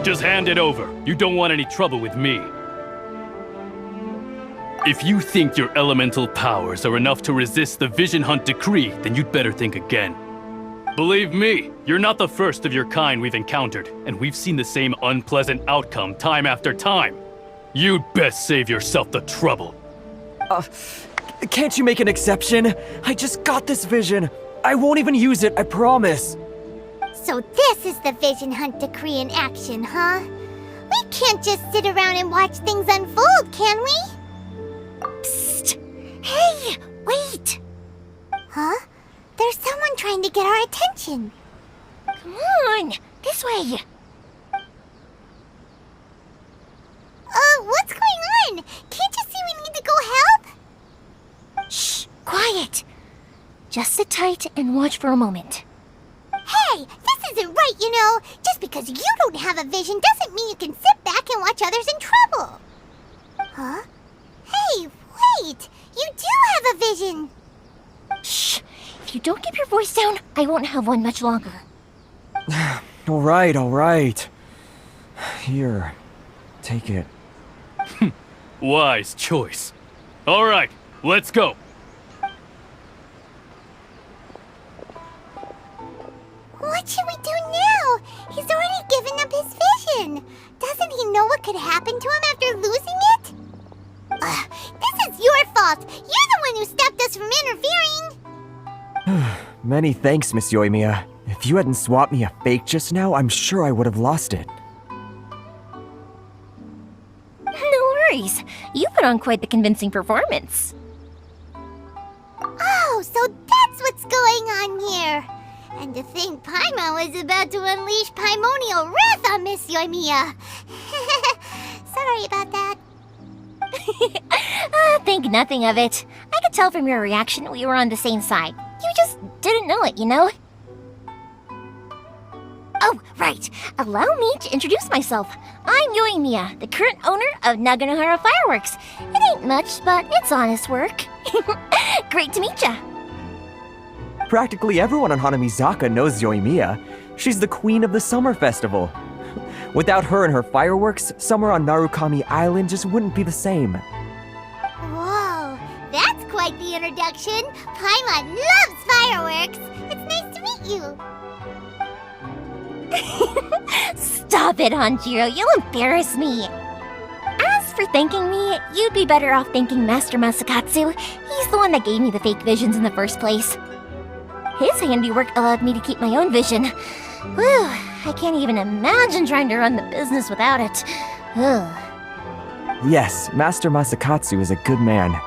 Just hand it over. You don't want any trouble with me. If you think your elemental powers are enough to resist the Vision Hunt decree, then you'd better think again. Believe me, you're not the first of your kind we've encountered, and we've seen the same unpleasant outcome time after time. You'd best save yourself the trouble. Can't you make an exception? I just got this vision. I won't even use it, I promise. So this is the Vision Hunt decree in action, huh? We can't just sit around and watch things unfold, can we? Psst! Hey, wait! Huh? There's someone trying to get our attention. Come on, this way. What's going on? Can't you see we need to go help? Shh, quiet. Just sit tight and watch for a moment. Hey, this isn't right, you know. Just because you don't have a vision doesn't mean you can sit back and watch others in trouble. Huh? Hey, wait! You do have a vision! Shh! If you don't keep your voice down, I won't have one much longer. All right. Here, take it. Wise choice. All right, let's go. What should we do now? He's already given up his vision. Doesn't he know what could happen to him after losing it? This is your fault. You're the one who stopped us from interfering. Many thanks, Miss Yoimiya. If you hadn't swapped me a fake just now, I'm sure I would have lost it. No worries. You put on quite the convincing performance. Oh, so that's what's going on here. And to think Paimon was about to unleash Paimonial wrath on Miss Yoimiya. Sorry about that. Think nothing of it. I could tell from your reaction we were on the same side. You just didn't know it, you know? Oh, right. Allow me to introduce myself. I'm Yoimiya, the current owner of Naganohara Fireworks. It ain't much, but it's honest work. Great to meet ya. Practically everyone on Hanamizaka knows Yoimiya. She's the queen of the summer festival. Without her and her fireworks, summer on Narukami Island just wouldn't be the same. Whoa, that's quite the introduction. Paimon loves fireworks. It's nice to meet you. Stop it, Hanjiro. You'll embarrass me. As for thanking me, you'd be better off thanking Master Masakatsu. He's the one that gave me the fake visions in the first place. His handiwork allowed me to keep my own vision. Whew, I can't even imagine trying to run the business without it. Ugh. Yes, Master Masakatsu is a good man.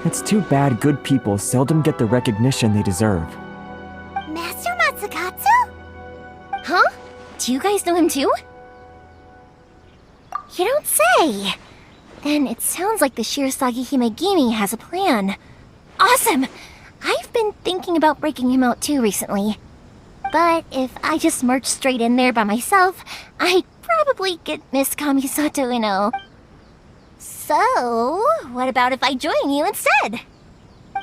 It's too bad good people seldom get the recognition they deserve. Master Masakatsu? Huh? Do you guys know him too? You don't say! Then it sounds like the Shirasagi Himegimi has a plan. Awesome! I've been thinking about breaking him out too recently. But if I just march straight in there by myself, I'd probably get Miss Kamisato, you know. So, what about if I join you instead?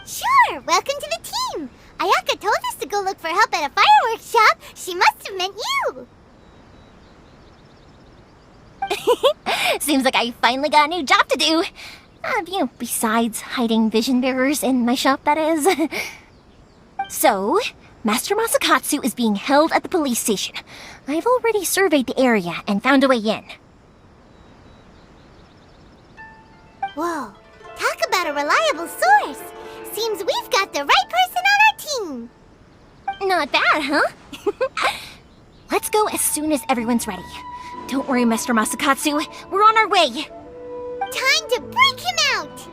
Sure, welcome to the team. Ayaka told us to go look for help at a fireworks shop. She must have meant you. Seems like I finally got a new job to do. Besides hiding vision bearers in my shop, that is. So, Master Masakatsu is being held at the police station. I've already surveyed the area and found a way in. Whoa, talk about a reliable source. Seems we've got the right person on our team. Not bad, huh? Let's go as soon as everyone's ready. Don't worry, Mr. Masakatsu. We're on our way. Time to break him out!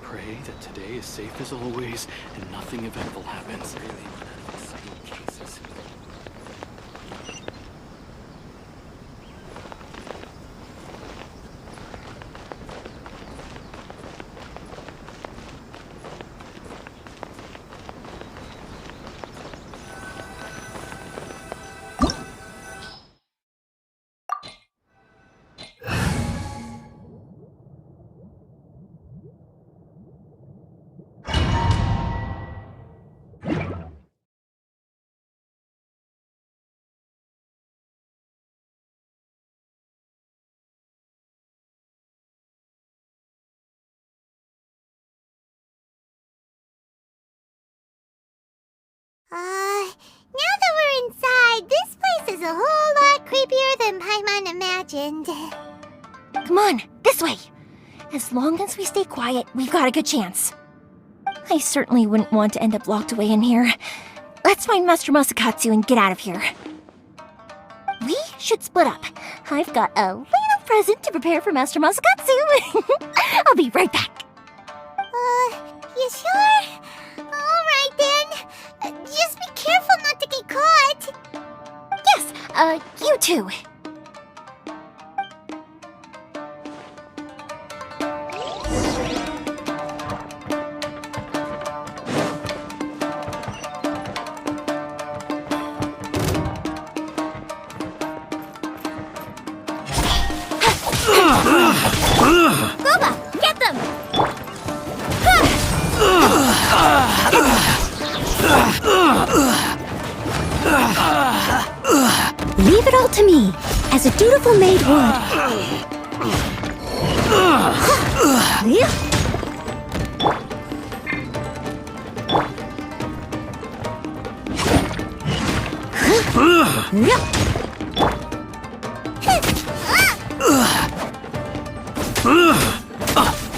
Pray that today is safe as always and nothing eventful happens. Now that we're inside, this place is a whole lot creepier than Paimon imagined. Come on, this way. As long as we stay quiet, we've got a good chance. I certainly wouldn't want to end up locked away in here. Let's find Master Masakatsu and get out of here. We should split up. I've got a little present to prepare for Master Masakatsu. I'll be right back. You sure? Alright then. Just be careful not to get caught. Yes, you too. Boba, get them! Leave it all to me, as a dutiful maid would.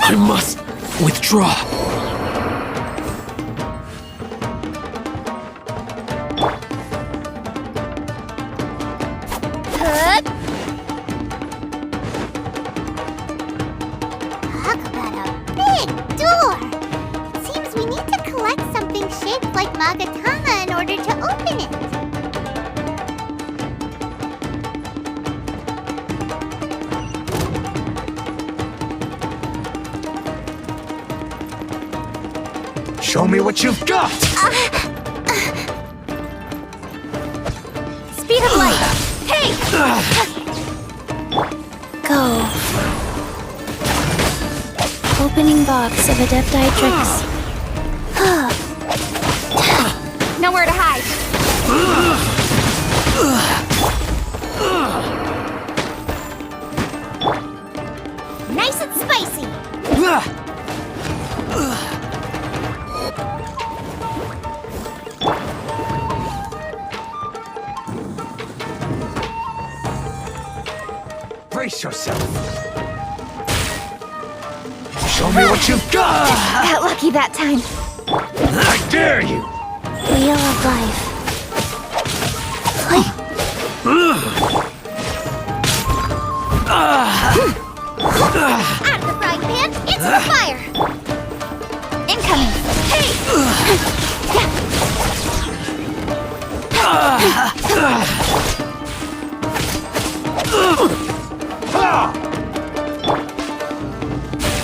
I must withdraw. Talk about a big door. It seems we need to collect something shaped like Magatama in order to open it. Show me what you've got! Speed of light! Hey! Go. Opening box of Adepti tricks. Nowhere to hide. Nice and spicy. Brace yourself. Show me what you've got! Got lucky that time. I dare you! Wheel of life. Out of the frying pan, into the fire! Incoming! Hey!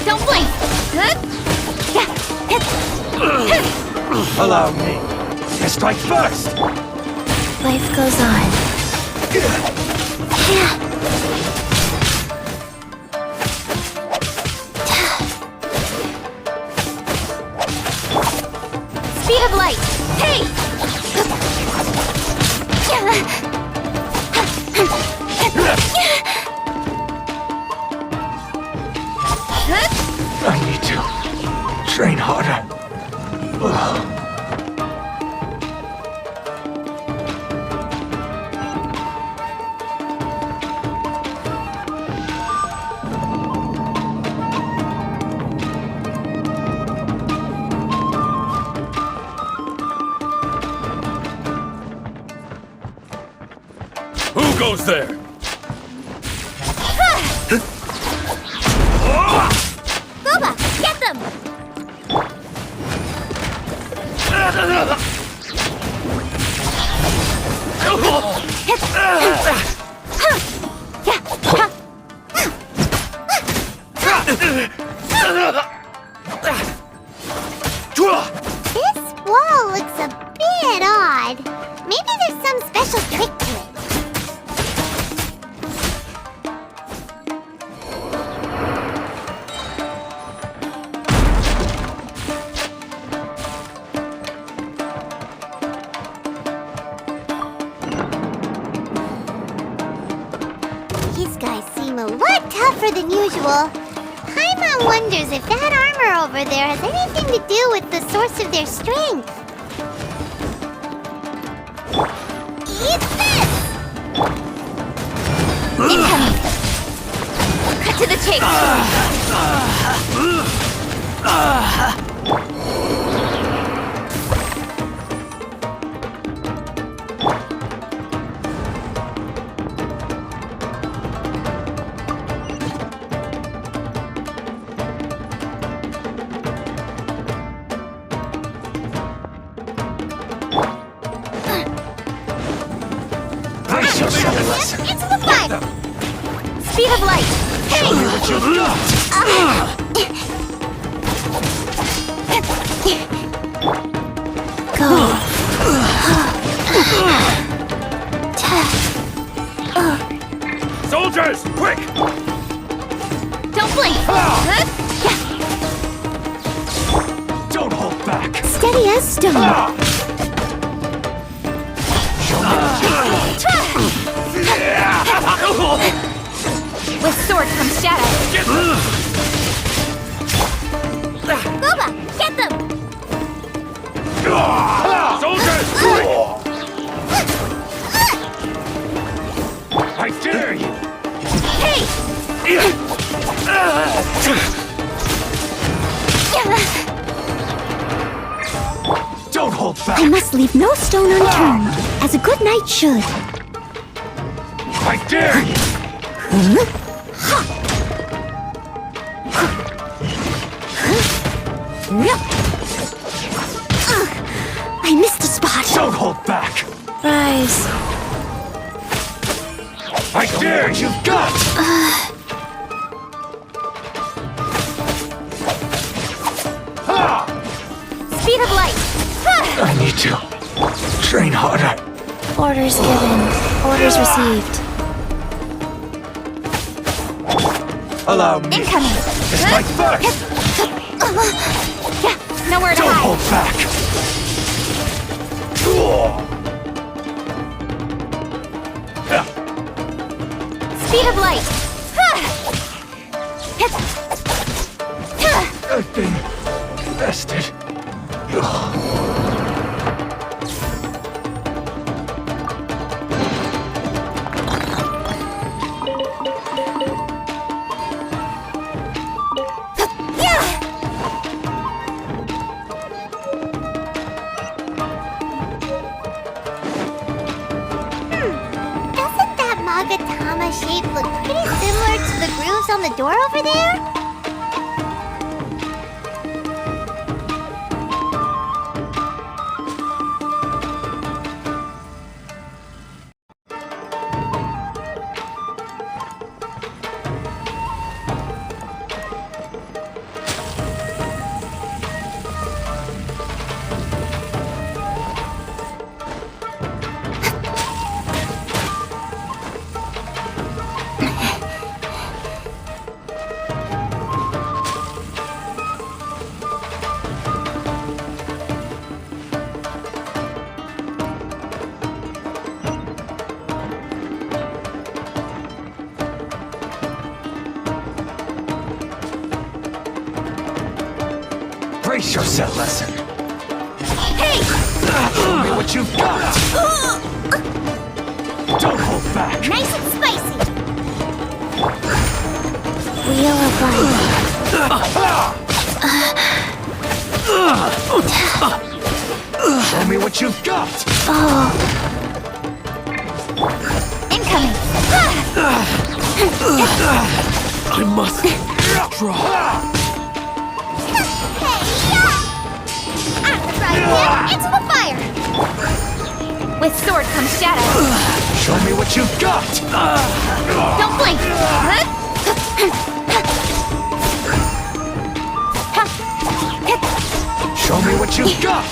Don't blink! Allow me to strike first! Life goes on. Speed of light! Hey! I need to train harder. Who goes there? Boba, get them! This wall looks a bit odd. Maybe there's some special trick to it. These guys seem a lot tougher than usual. Paimon wonders if that armor over there has anything to do with the source of their strength. Eat this! Incoming! Cut to the chase! Brace yourself! Into the fire! Speed of light! Hey! What you've got! Soldiers, quick! Don't blink! Don't hold back! Steady as stone. Show me what you've got! With sword comes shadow! Boba, get them! Soldiers, quick! I dare you! Hey! Don't hold back! I must leave no stone unturned, as a good knight should. I dare you! I missed a spot. Don't hold back! Rise. I dare you! You've got! Speed of light! I need to train harder. Orders given. Orders received. Allow me Incoming! to strike first! Nowhere to Don't hide! hold back! Speed of light! I've been bested. Nagatama shape look pretty similar to the grooves on the door over there? Brace yourself, lesson. Hey! Show me what you've got. Don't hold back. Nice and spicy! Wheel of life. Show me what you've got. Incoming! I must withdraw. Out the frying pan, into the fire! With sword comes shadow. Show me what you've got. Don't blink! Show me what you've got.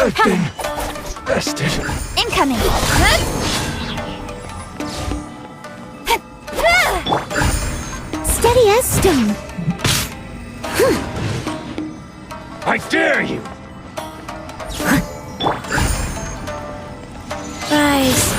I've been bested. Incoming! Steady as stone. I dare you. Rise.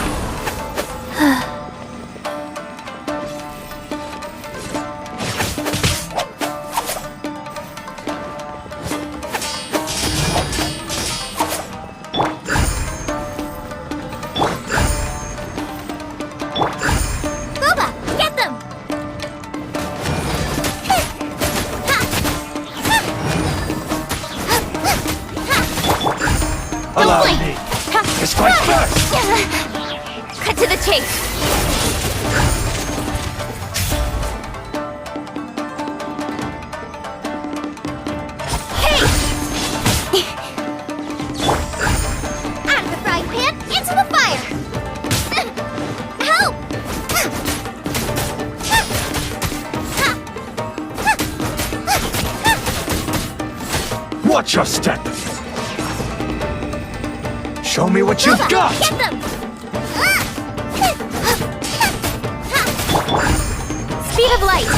Boba, get them! Allow blink. me. Let's fight first. Cut to the chase! Out of the frying pan, into the fire! Help! Watch your step. Show me what you've Boba, got. get them! Speed of light!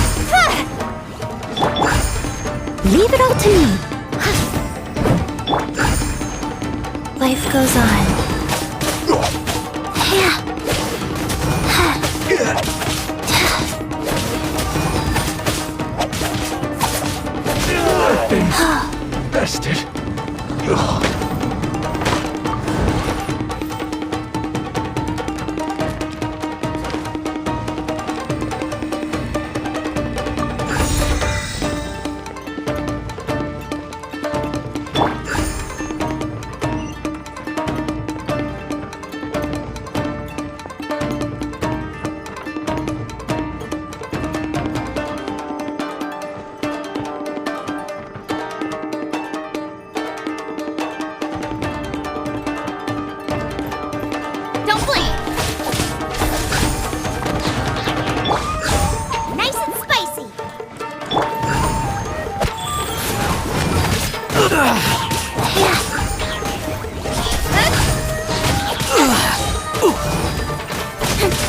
Leave it all to me. Life goes on. I've been bested. Don't blink! Nice and spicy!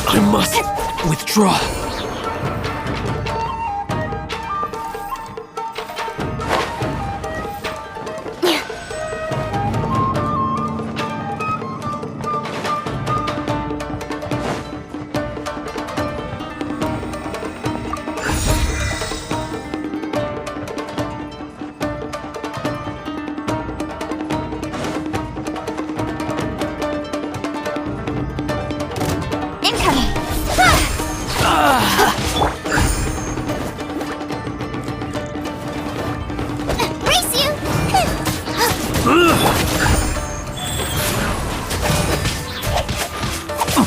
I must withdraw. Incoming! Speed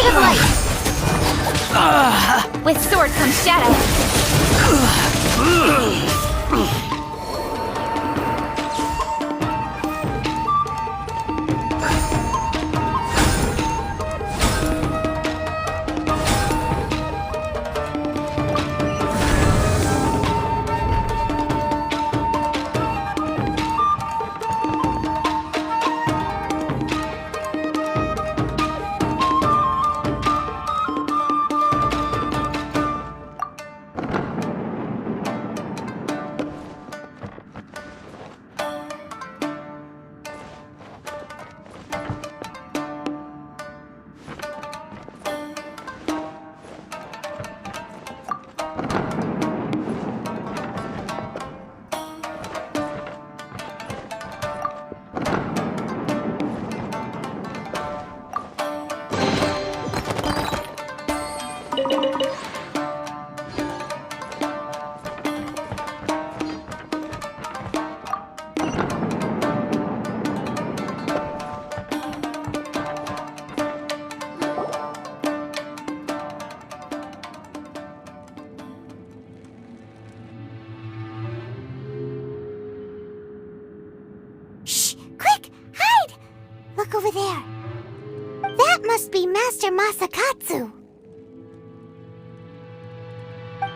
of light! With sword comes shadow. Look over there. That must be Master Masakatsu.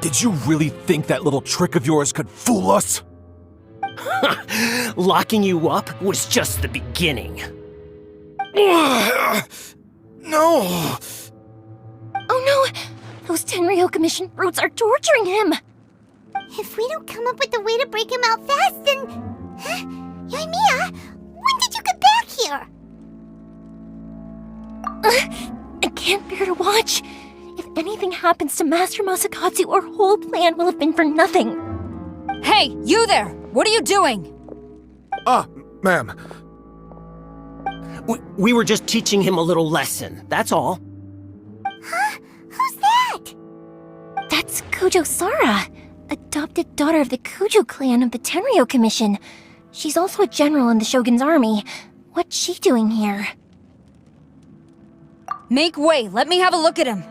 Did you really think that little trick of yours could fool us? Locking you up was just the beginning. No! Oh no! Those Tenryou Commission brutes are torturing him! If we don't come up with a way to break him out fast, then... Huh? Yoimiya, when did you get back here? I can't bear to watch. If anything happens to Master Masakatsu, our whole plan will have been for nothing. Hey, you there! What are you doing? Ma'am. We were just teaching him a little lesson, that's all. Huh? Who's that? That's Kujo Sara, adopted daughter of the Kujo clan of the Tenryou Commission. She's also a general in the Shogun's army. What's she doing here? Make way, let me have a look at him.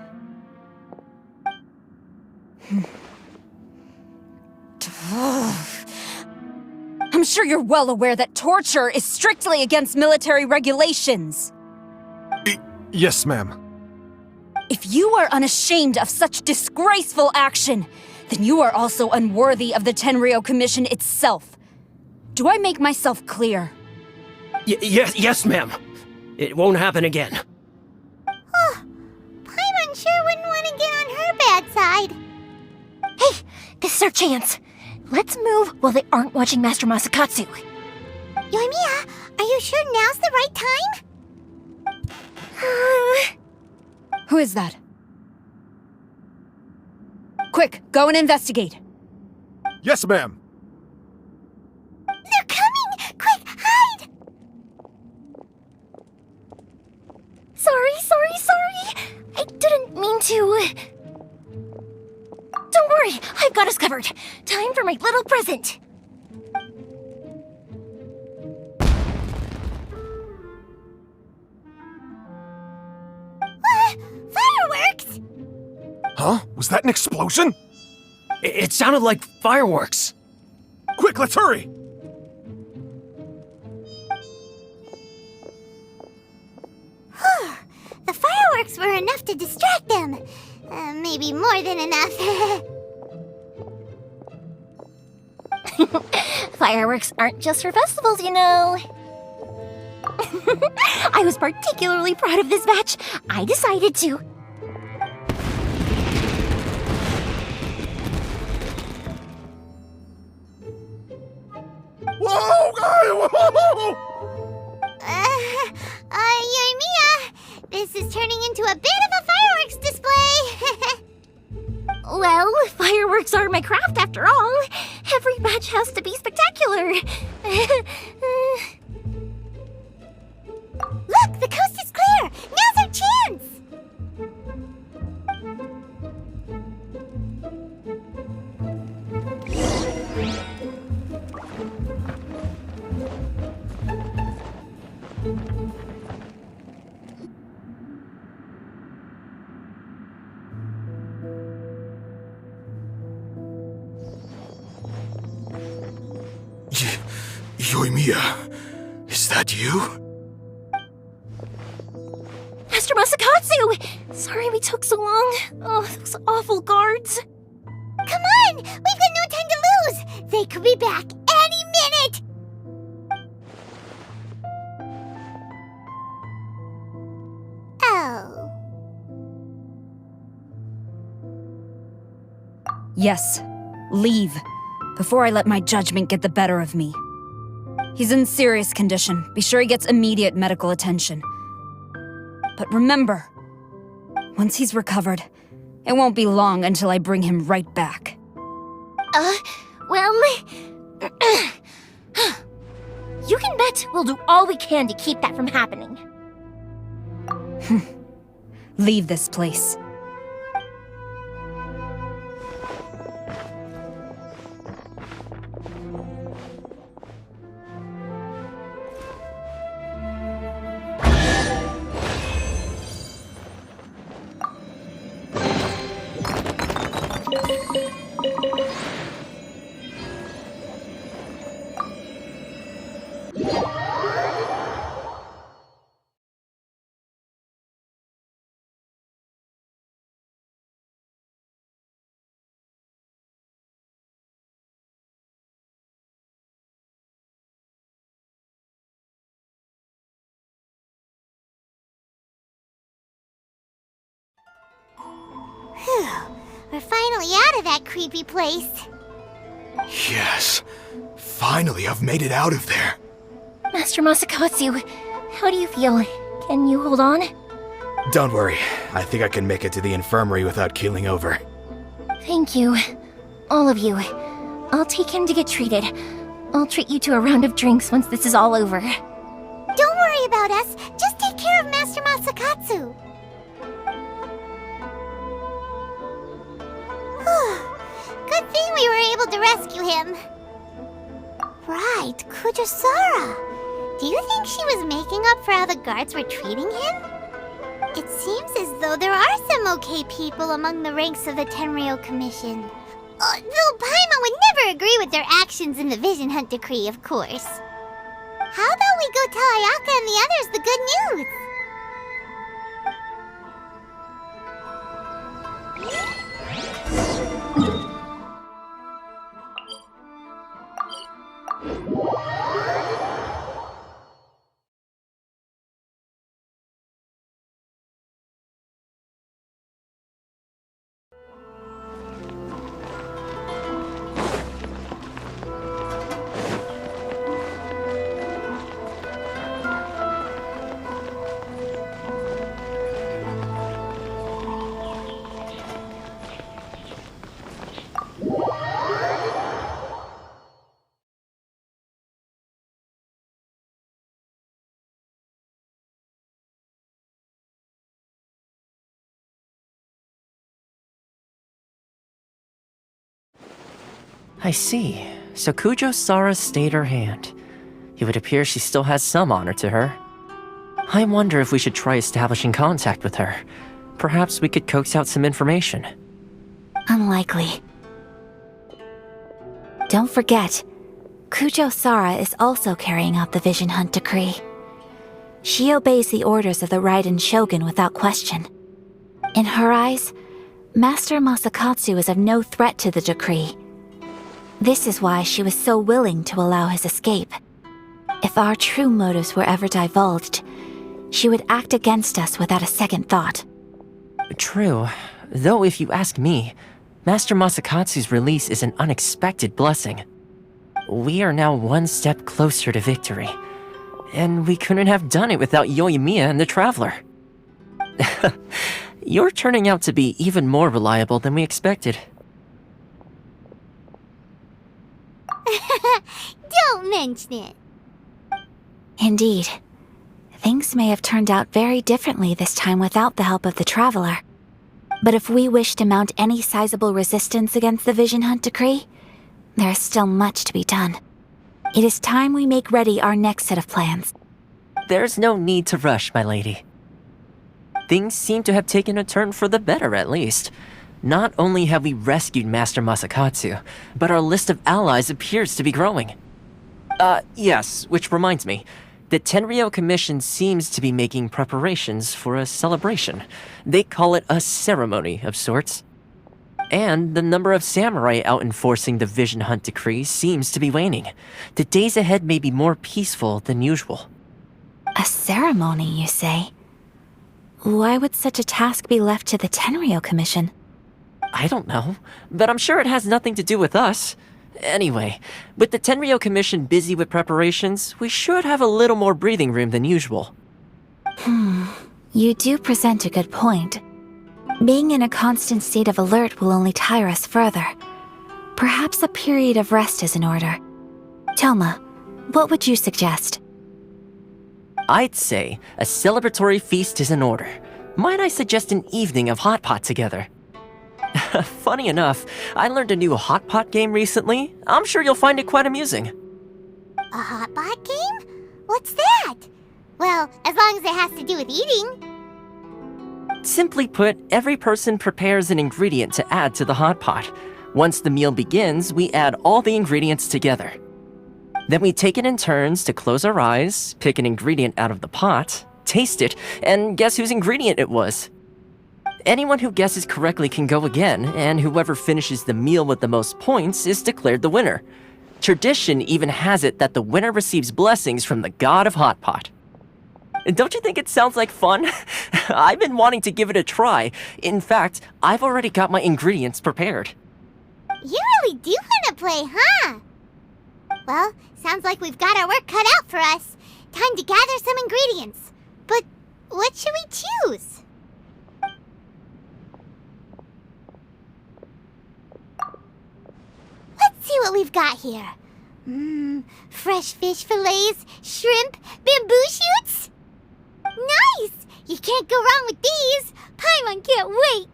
I'm sure you're well aware that torture is strictly against military regulations. Yes, ma'am. If you are unashamed of such disgraceful action, then you are also unworthy of the Tenryou Commission itself. Do I make myself clear? Yes, ma'am. It won't happen again. Paimon sure wouldn't want to get on her bad side. Hey, this is our chance. Let's move while they aren't watching Master Masakatsu. Yoimiya, are you sure now's the right time? Who is that? Quick, go and investigate. Yes, ma'am. They're coming! Quick, hide! Sorry. I didn't mean to. Don't worry, I've got us covered. Time for my little present. Fireworks! Huh? Was that an explosion? It sounded like fireworks. Quick, let's hurry! The fireworks were enough to distract them. Maybe more than enough. Fireworks aren't just for festivals, you know. I was particularly proud of this batch. I decided to. Whoa! Whoa! Yoimiya, this is turning into a bit of a fireworks display. Well, fireworks are my craft after all. Every batch has to be spectacular. Look, the coast is clear. Now's our chance. Yoimiya, is that you? Master Masakatsu! Sorry we took so long. Oh, those awful guards. Come on! We've got no time to lose! They could be back any minute! Oh. Yes, leave, before I let my judgment get the better of me. He's in serious condition. Be sure he gets immediate medical attention. But remember, once he's recovered, it won't be long until I bring him right back. Well... You can bet we'll do all we can to keep that from happening. Leave this place. Phew. We're finally out of that creepy place. Yes. Finally, I've made it out of there. Master Masakatsu, how do you feel? Can you hold on? Don't worry. I think I can make it to the infirmary without keeling over. Thank you. All of you. I'll take him to get treated. I'll treat you to a round of drinks once this is all over. Don't worry about us. Just take care of Master Masakatsu. Good thing we were able to rescue him. Right, Kujosara. Do you think she was making up for how the guards were treating him? It seems as though there are some OK people among the ranks of the Tenryou Commission. Though Paimon would never agree with their actions in the Vision Hunt Decree, of course. How about we go tell Ayaka and the others the good news? I see. So Kujo-Sara stayed her hand. It would appear she still has some honor to her. I wonder if we should try establishing contact with her. Perhaps we could coax out some information. Unlikely. Don't forget, Kujo-Sara is also carrying out the Vision Hunt Decree. She obeys the orders of the Raiden Shogun without question. In her eyes, Master Masakatsu is of no threat to the decree. This is why she was so willing to allow his escape. If our true motives were ever divulged, she would act against us without a second thought. True. Though if you ask me, Master Masakatsu's release is an unexpected blessing. We are now one step closer to victory. And we couldn't have done it without Yoimiya and the Traveler. You're turning out to be even more reliable than we expected. Don't mention it. Indeed. Things may have turned out very differently this time without the help of the Traveler. But if we wish to mount any sizable resistance against the Vision Hunt Decree, there is still much to be done. It is time we make ready our next set of plans. There's no need to rush, my lady. Things seem to have taken a turn for the better, at least. Not only have we rescued Master Masakatsu, but our list of allies appears to be growing. Yes, which reminds me. The Tenryou Commission seems to be making preparations for a celebration. They call it a ceremony of sorts. And the number of samurai out enforcing the Vision Hunt decree seems to be waning. The days ahead may be more peaceful than usual. A ceremony, you say? Why would such a task be left to the Tenryou Commission? I don't know, but I'm sure it has nothing to do with us. Anyway, with the Tenryou Commission busy with preparations, we should have a little more breathing room than usual. You do present a good point. Being in a constant state of alert will only tire us further. Perhaps a period of rest is in order. Toma, what would you suggest? I'd say a celebratory feast is in order. Might I suggest an evening of hot pot together? Funny enough, I learned a new hot pot game recently. I'm sure you'll find it quite amusing. A hot pot game? What's that? Well, as long as it has to do with eating. Simply put, every person prepares an ingredient to add to the hot pot. Once the meal begins, we add all the ingredients together. Then we take it in turns to close our eyes, pick an ingredient out of the pot, taste it, and guess whose ingredient it was. Anyone who guesses correctly can go again, and whoever finishes the meal with the most points is declared the winner. Tradition even has it that the winner receives blessings from the god of hot pot. Don't you think it sounds like fun? I've been wanting to give it a try. In fact, I've already got my ingredients prepared. You really do want to play, huh? Well, sounds like we've got our work cut out for us. Time to gather some ingredients. But what should we choose? Let's see what we've got here. Fresh fish fillets, shrimp, bamboo shoots. Nice! You can't go wrong with these. Paimon can't wait.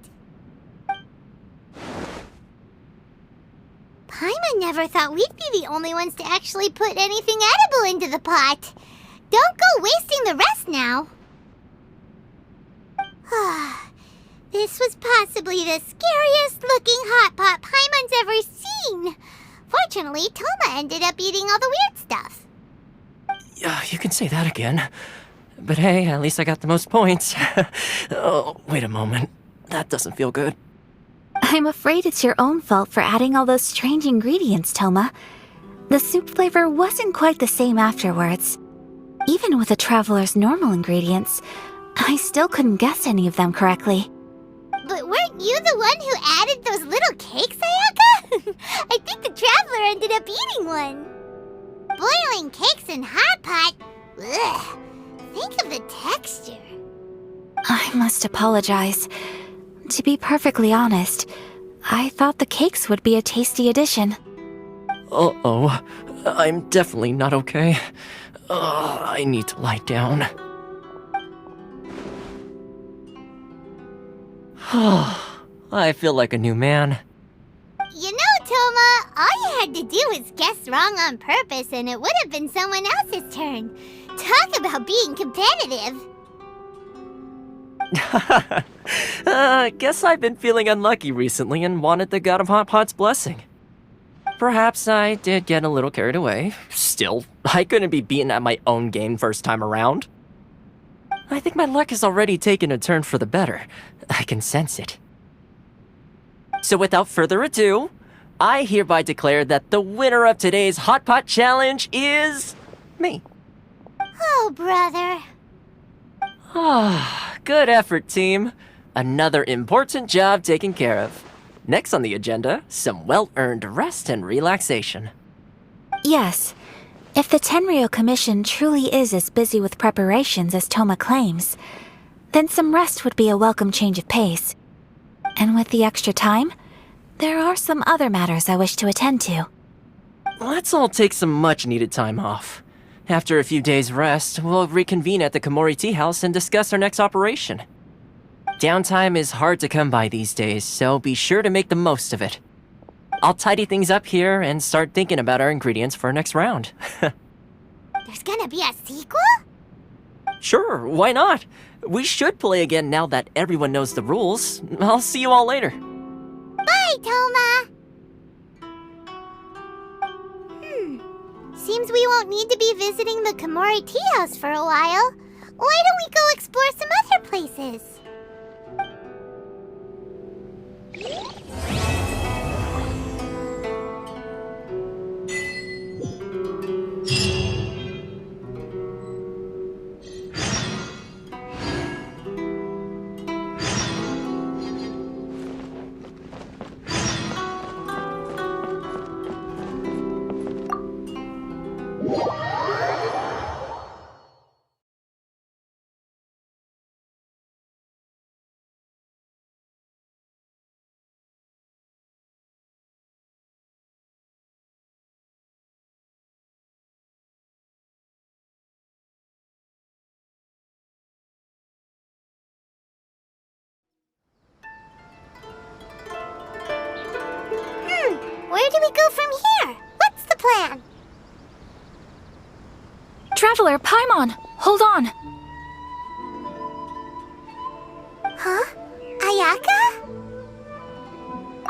Paimon never thought we'd be the only ones to actually put anything edible into the pot. Don't go wasting the rest now. This was possibly the scariest looking hot pot Paimon's ever seen. Fortunately, Toma ended up eating all the weird stuff. You can say that again. But hey, at least I got the most points. Oh, wait a moment. That doesn't feel good. I'm afraid it's your own fault for adding all those strange ingredients, Toma. The soup flavor wasn't quite the same afterwards. Even with the traveler's normal ingredients, I still couldn't guess any of them correctly. But weren't you the one who added those little cakes, Ayaka? I think the traveler ended up eating one. Boiling cakes in hot pot? Ugh. Think of the texture. I must apologize. To be perfectly honest, I thought the cakes would be a tasty addition. Uh-oh. I'm definitely not okay. I need to lie down. I feel like a new man. You know, Toma, all you had to do was guess wrong on purpose and it would have been someone else's turn. Talk about being competitive. Guess I've been feeling unlucky recently and wanted the god of hot pot's blessing. Perhaps I did get a little carried away. Still, I couldn't be beaten at my own game first time around. I think my luck has already taken a turn for the better. I can sense it. So without further ado, I hereby declare that the winner of today's Hot Pot Challenge is... me. Oh, brother. Good effort, team. Another important job taken care of. Next on the agenda, some well-earned rest and relaxation. Yes, if the Tenryou Commission truly is as busy with preparations as Toma claims, then some rest would be a welcome change of pace. And with the extra time, there are some other matters I wish to attend to. Let's all take some much-needed time off. After a few days' rest, we'll reconvene at the Komori Tea House and discuss our next operation. Downtime is hard to come by these days, so be sure to make the most of it. I'll tidy things up here and start thinking about our ingredients for our next round. There's gonna be a sequel? Sure, why not? We should play again now that everyone knows the rules. I'll see you all later. Bye, Toma! Seems we won't need to be visiting the Komori tea house for a while. Why don't we go explore some other places? Where do we go from here? What's the plan? Traveler, Paimon, hold on. Huh? Ayaka?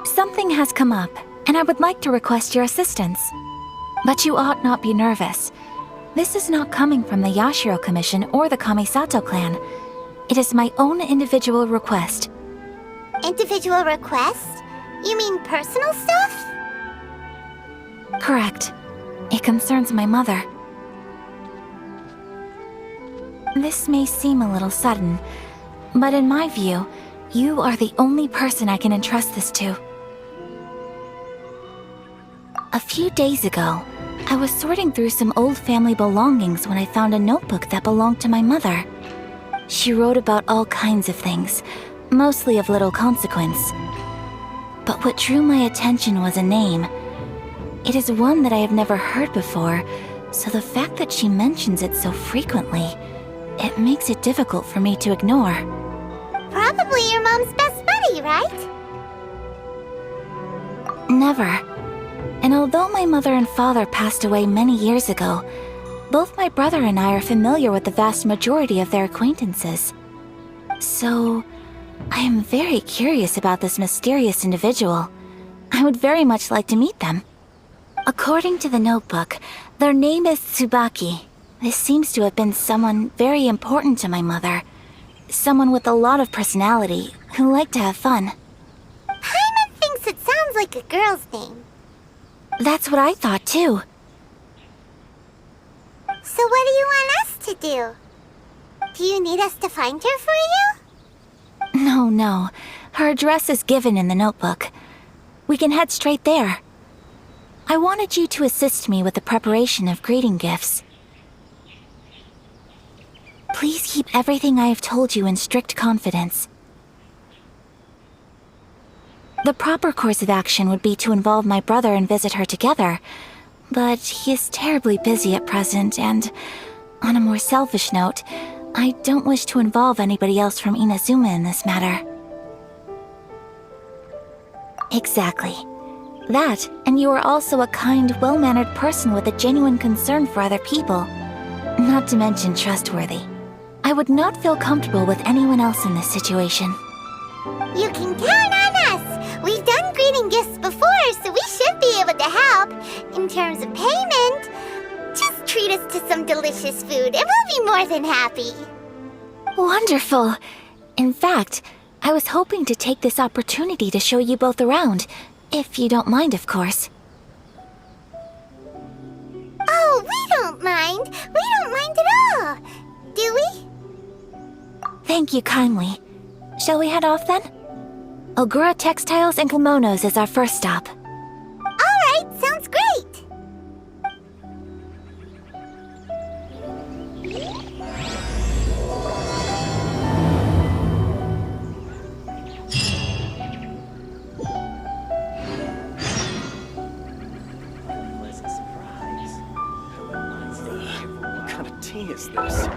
Something has come up, and I would like to request your assistance. But you ought not be nervous. This is not coming from the Yashiro Commission or the Kamisato clan. It is my own individual request. Individual request? You mean personal stuff? Correct. It concerns my mother. This may seem a little sudden, but in my view, you are the only person I can entrust this to. A few days ago, I was sorting through some old family belongings when I found a notebook that belonged to my mother. She wrote about all kinds of things, mostly of little consequence. But what drew my attention was a name. It is one that I have never heard before, so the fact that she mentions it so frequently, it makes it difficult for me to ignore. Probably your mom's best buddy, right? Never. And although my mother and father passed away many years ago, both my brother and I are familiar with the vast majority of their acquaintances. So, I am very curious about this mysterious individual. I would very much like to meet them. According to the notebook, their name is Tsubaki. This seems to have been someone very important to my mother. Someone with a lot of personality, who liked to have fun. Paimon thinks it sounds like a girl's name. That's what I thought too. So what do you want us to do? Do you need us to find her for you? No. Her address is given in the notebook. We can head straight there. I wanted you to assist me with the preparation of greeting gifts. Please keep everything I have told you in strict confidence. The proper course of action would be to involve my brother and visit her together, but he is terribly busy at present, and on a more selfish note, I don't wish to involve anybody else from Inazuma in this matter. Exactly. That, and you are also a kind, well-mannered person with a genuine concern for other people. Not to mention trustworthy. I would not feel comfortable with anyone else in this situation. You can count on us! We've done greeting gifts before, so we should be able to help. In terms of payment, just treat us to some delicious food and we'll be more than happy. Wonderful! In fact, I was hoping to take this opportunity to show you both around, if you don't mind, of course. Oh, we don't mind. We don't mind at all. Do we? Thank you kindly. Shall we head off then? Ogura Textiles and Kimonos is our first stop. Alright, sounds great. What kind of tea is this?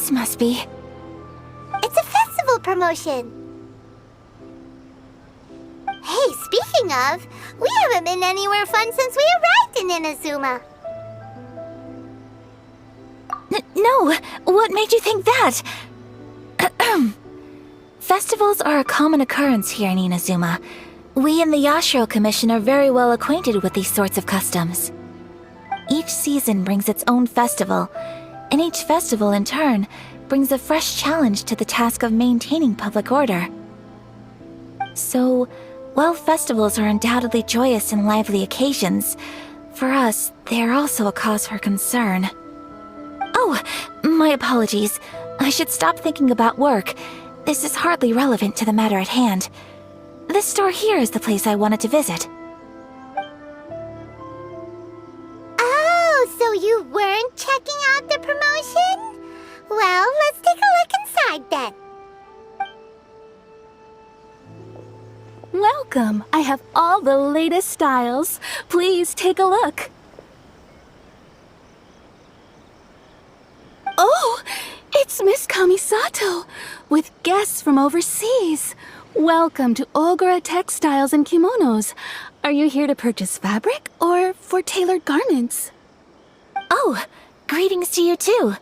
This must be... It's a festival promotion. Hey, speaking of, we haven't been anywhere fun since we arrived in Inazuma. No! What made you think that? Festivals are a common occurrence here in Inazuma. We in the Yashiro Commission are very well acquainted with these sorts of customs. Each season brings its own festival, and each festival in turn brings a fresh challenge to the task of maintaining public order. So, while festivals are undoubtedly joyous and lively occasions, for us, they are also a cause for concern. Oh, my apologies. I should stop thinking about work. This is hardly relevant to the matter at hand. This store here is the place I wanted to visit. Oh, so you weren't checking out the promotion? Well, let's take a look inside then. Welcome! I have all the latest styles. Please take a look. Oh! It's Miss Kamisato, with guests from overseas. Welcome to Ogura Textiles and Kimonos. Are you here to purchase fabric or for tailored garments? Oh, greetings to you too.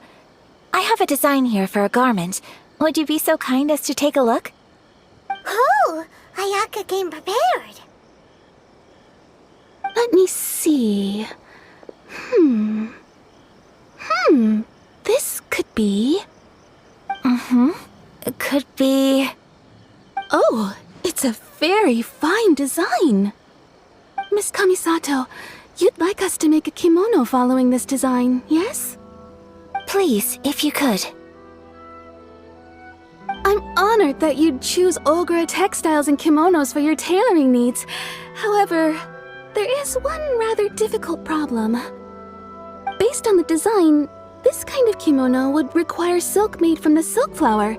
I have a design here for a garment. Would you be so kind as to take a look? Oh, Ayaka came prepared. Let me see. This could be... It could be... Oh, it's a very fine design. Miss Kamisato, you'd like us to make a kimono following this design, yes? Please, if you could. I'm honored that you'd choose Ogura Textiles and Kimonos for your tailoring needs. However, there is one rather difficult problem. Based on the design, this kind of kimono would require silk made from the silk flower.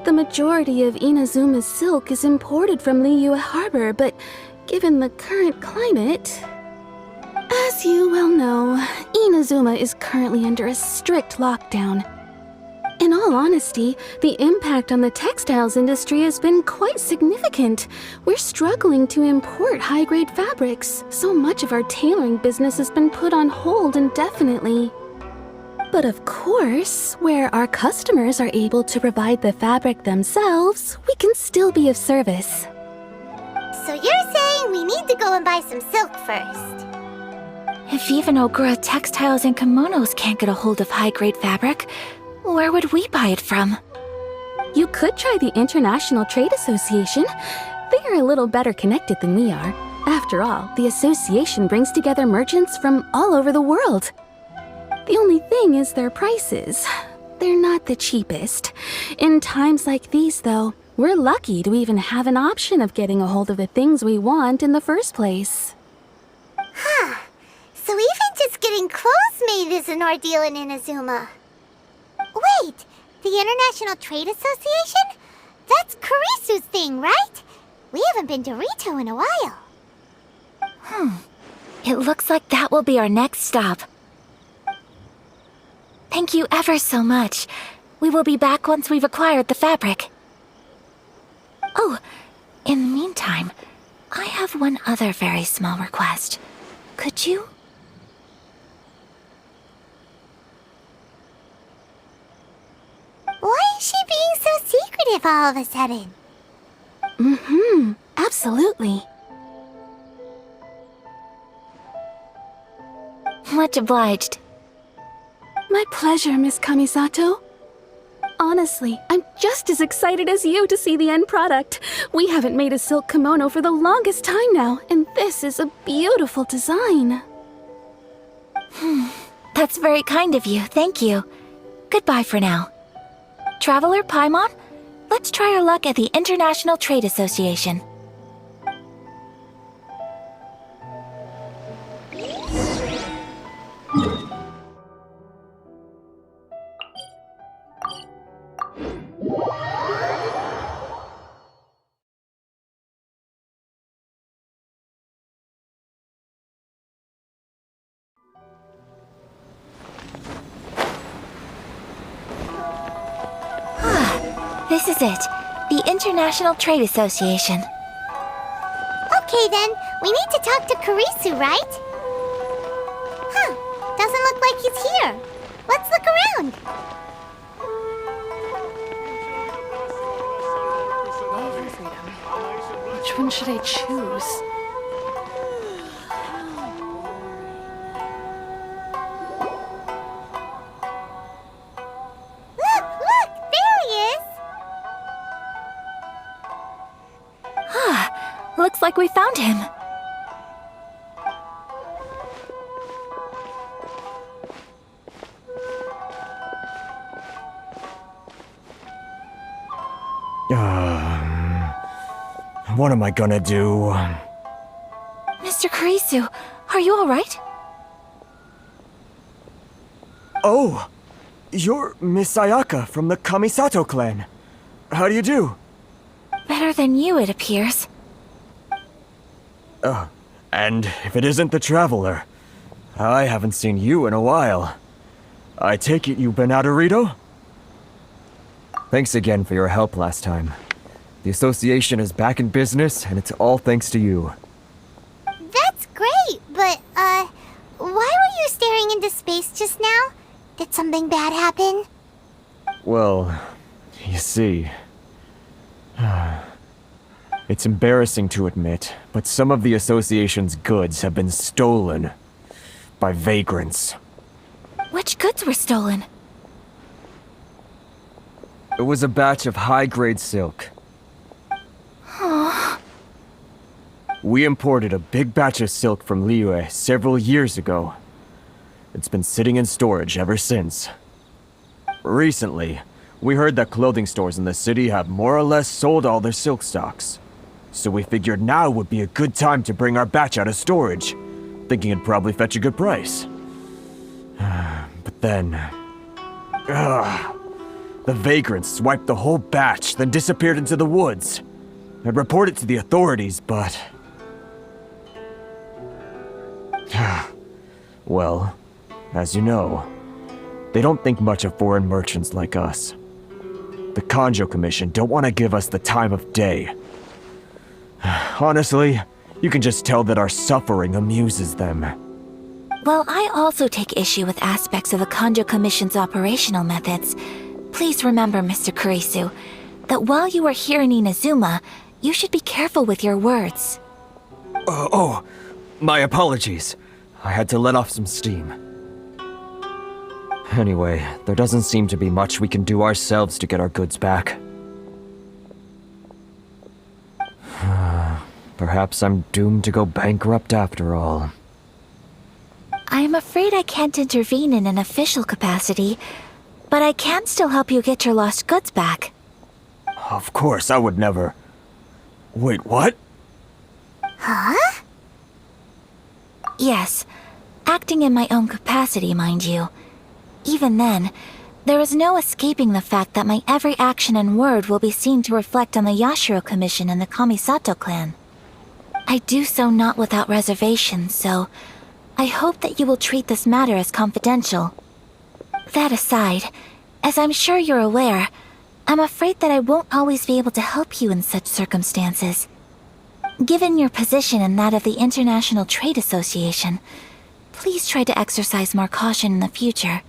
The majority of Inazuma's silk is imported from Liyue Harbor, but given the current climate... As you well know, Inazuma is currently under a strict lockdown. In all honesty, the impact on the textiles industry has been quite significant. We're struggling to import high-grade fabrics. So much of our tailoring business has been put on hold indefinitely. But of course, where our customers are able to provide the fabric themselves, we can still be of service. So you're saying we need to go and buy some silk first? If even Ogura Textiles and Kimonos can't get a hold of high-grade fabric, where would we buy it from? You could try the International Trade Association. They are a little better connected than we are. After all, the association brings together merchants from all over the world. The only thing is their prices. They're not the cheapest. In times like these, though, we're lucky to even have an option of getting a hold of the things we want in the first place. Huh. So even just getting clothes made is an ordeal in Inazuma. Wait, the International Trade Association? That's Kurisu's thing, right? We haven't been to Rito in a while. It looks like that will be our next stop. Thank you ever so much. We will be back once we've acquired the fabric. Oh, in the meantime, I have one other very small request. Could you? Why is she being so secretive all of a sudden? Absolutely. Much obliged. My pleasure, Miss Kamisato. Honestly, I'm just as excited as you to see the end product. We haven't made a silk kimono for the longest time now, and this is a beautiful design. That's very kind of you, thank you. Goodbye for now. Traveler Paimon, let's try our luck at the International Trade Association. This is it. The International Trade Association. Okay then, we need to talk to Kurisu, right? Huh, doesn't look like he's here. Let's look around. Which one should I choose? Look, there he is. Looks like we found him. What am I gonna do? Mr. Kurisu, are you alright? Oh! You're Miss Sayaka from the Kamisato clan. How do you do? Better than you, it appears. And if it isn't the Traveler, I haven't seen you in a while. I take it you've been out of Rito? Thanks again for your help last time. The association is back in business, and it's all thanks to you. That's great, but, why were you staring into space just now? Did something bad happen? Well, you see... It's embarrassing to admit, but some of the association's goods have been stolen by vagrants. Which goods were stolen? It was a batch of high-grade silk. We imported a big batch of silk from Liyue several years ago. It's been sitting in storage ever since. Recently, we heard that clothing stores in the city have more or less sold all their silk stocks. So we figured now would be a good time to bring our batch out of storage, thinking it'd probably fetch a good price. But then... the vagrants swiped the whole batch, then disappeared into the woods. I'd report it to the authorities, but... Well, as you know, they don't think much of foreign merchants like us. The Kanjo Commission don't want to give us the time of day. Honestly, you can just tell that our suffering amuses them. Well, I also take issue with aspects of the Kanjo Commission's operational methods. Please remember, Mr. Kurisu, that while you are here in Inazuma, you should be careful with your words. My apologies. I had to let off some steam. Anyway, there doesn't seem to be much we can do ourselves to get our goods back. Perhaps I'm doomed to go bankrupt after all. I'm afraid I can't intervene in an official capacity, but I can still help you get your lost goods back. Of course, I would never... Wait, what? Huh? Yes, acting in my own capacity, mind you. Even then, there is no escaping the fact that my every action and word will be seen to reflect on the Yashiro Commission and the Kamisato clan. I do so not without reservation, so I hope that you will treat this matter as confidential. That aside, as I'm sure you're aware, I'm afraid that I won't always be able to help you in such circumstances. Given your position and that of the International Trade Association, please try to exercise more caution in the future.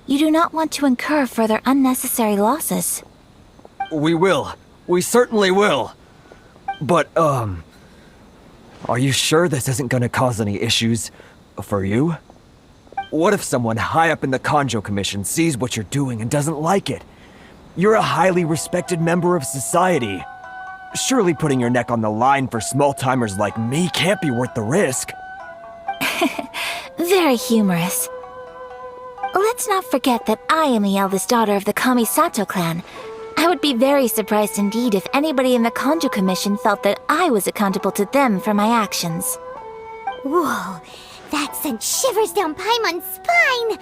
You do not want to incur further unnecessary losses. We will. We certainly will. But, are you sure this isn't gonna cause any issues for you? What if someone high up in the Kanjo Commission sees what you're doing and doesn't like it? You're a highly respected member of society. Surely putting your neck on the line for small-timers like me can't be worth the risk. Very humorous. Let's not forget that I am the eldest daughter of the Kamisato clan. I would be very surprised indeed if anybody in the Kanjo Commission felt that I was accountable to them for my actions. Whoa, that sent shivers down Paimon's spine.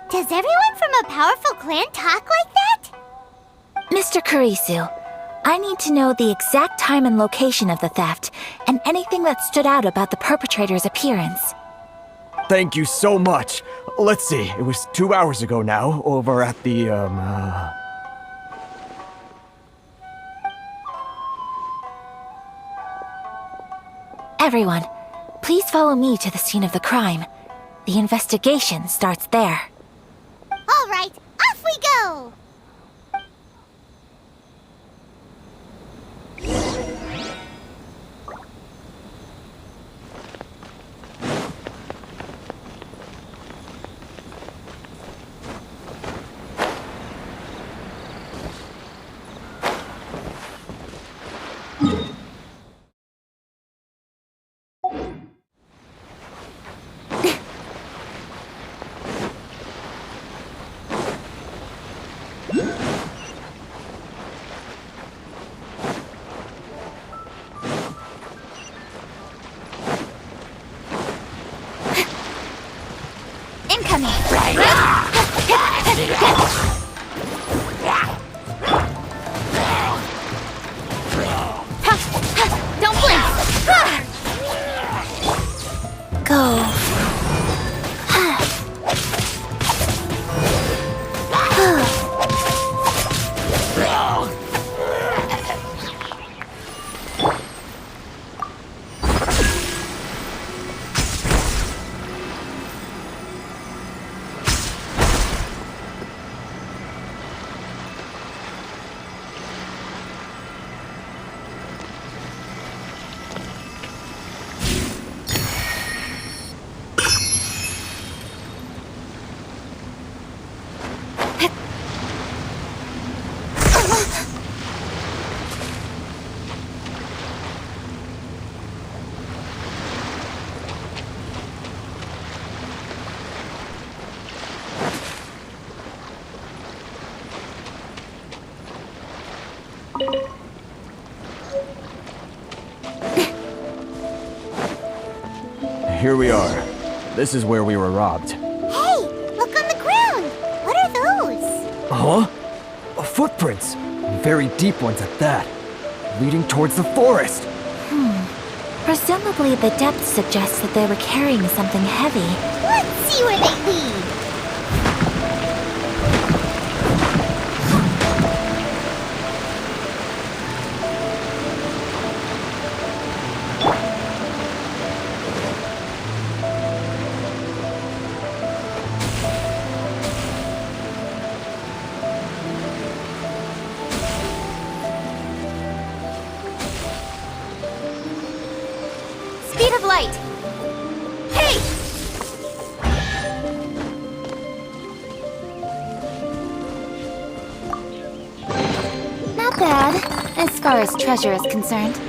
Does everyone from a powerful clan talk like that? Mr. Kurisu, I need to know the exact time and location of the theft, and anything that stood out about the perpetrator's appearance. Thank you so much. Let's see, it was 2 hours ago now, over at the, Everyone, please follow me to the scene of the crime. The investigation starts there. All right, off we go! Don't blink! Go. Here we are. This is where we were robbed. Hey, look on the ground! What are those? Huh? Footprints. Very deep ones at that. Leading towards the forest. Presumably the depth suggests that they were carrying something heavy. Let's see where they lead! Speed of light! Hey! Not bad, as far as treasure is concerned.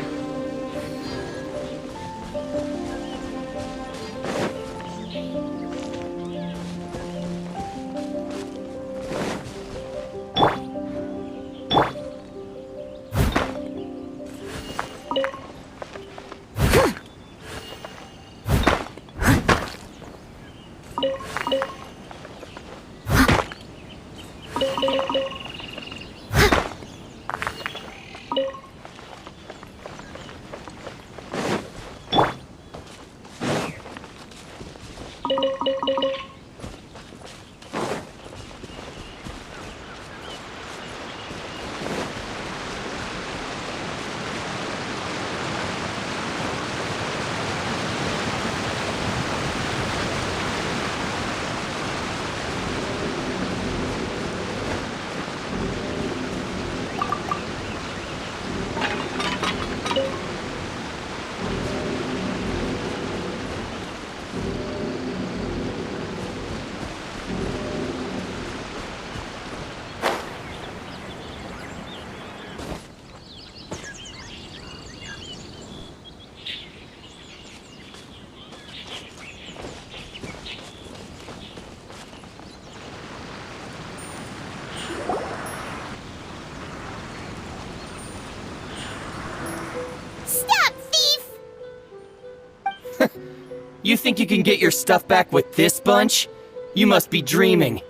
You think you can get your stuff back with this bunch? You must be dreaming.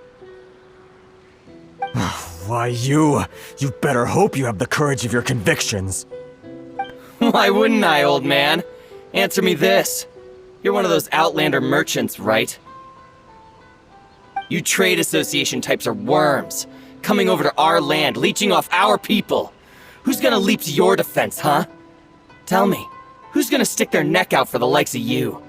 Why, you better hope you have the courage of your convictions. Why wouldn't I, old man? Answer me this. You're one of those Outlander merchants, right? You trade association types are worms, coming over to our land, leeching off our people. Who's gonna leap to your defense, huh? Tell me, Who's gonna stick their neck out for the likes of you?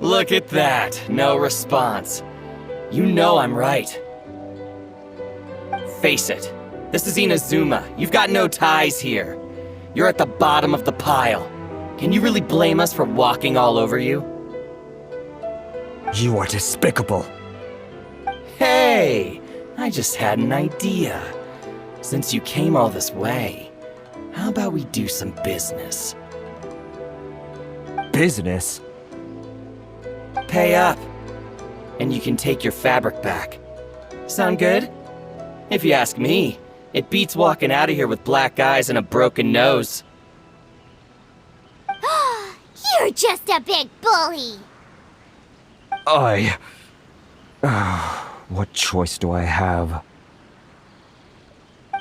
Look at that. No response. You know I'm right. Face it. This is Inazuma. You've got no ties here. You're at the bottom of the pile. Can you really blame us for walking all over you? You are despicable. Hey! I just had an idea. Since you came all this way, how about we do some business? Business? Pay up, and you can take your fabric back. Sound good? If you ask me, it beats walking out of here with black eyes and a broken nose. You're just a big bully! What choice do I have?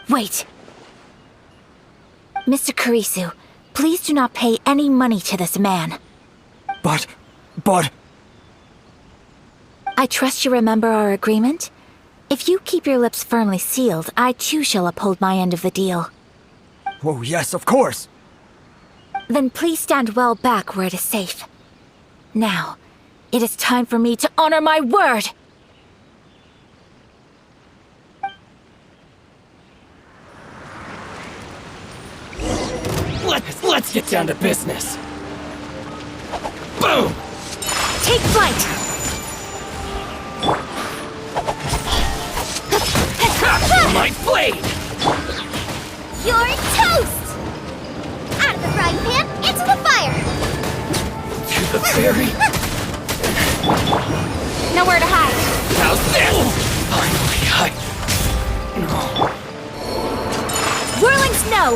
Wait. Mr. Kurisu, please do not pay any money to this man. But... I trust you remember our agreement? If you keep your lips firmly sealed, I too shall uphold my end of the deal. Oh, yes, of course! Then please stand well back where it is safe. Now, it is time for me to honor my word! Let's get down to business. Boom! Take flight! My blade! You're toast! Out of the frying pan, into the fire! To the ferry! Nowhere to hide. How's this? Finally, Whirling snow!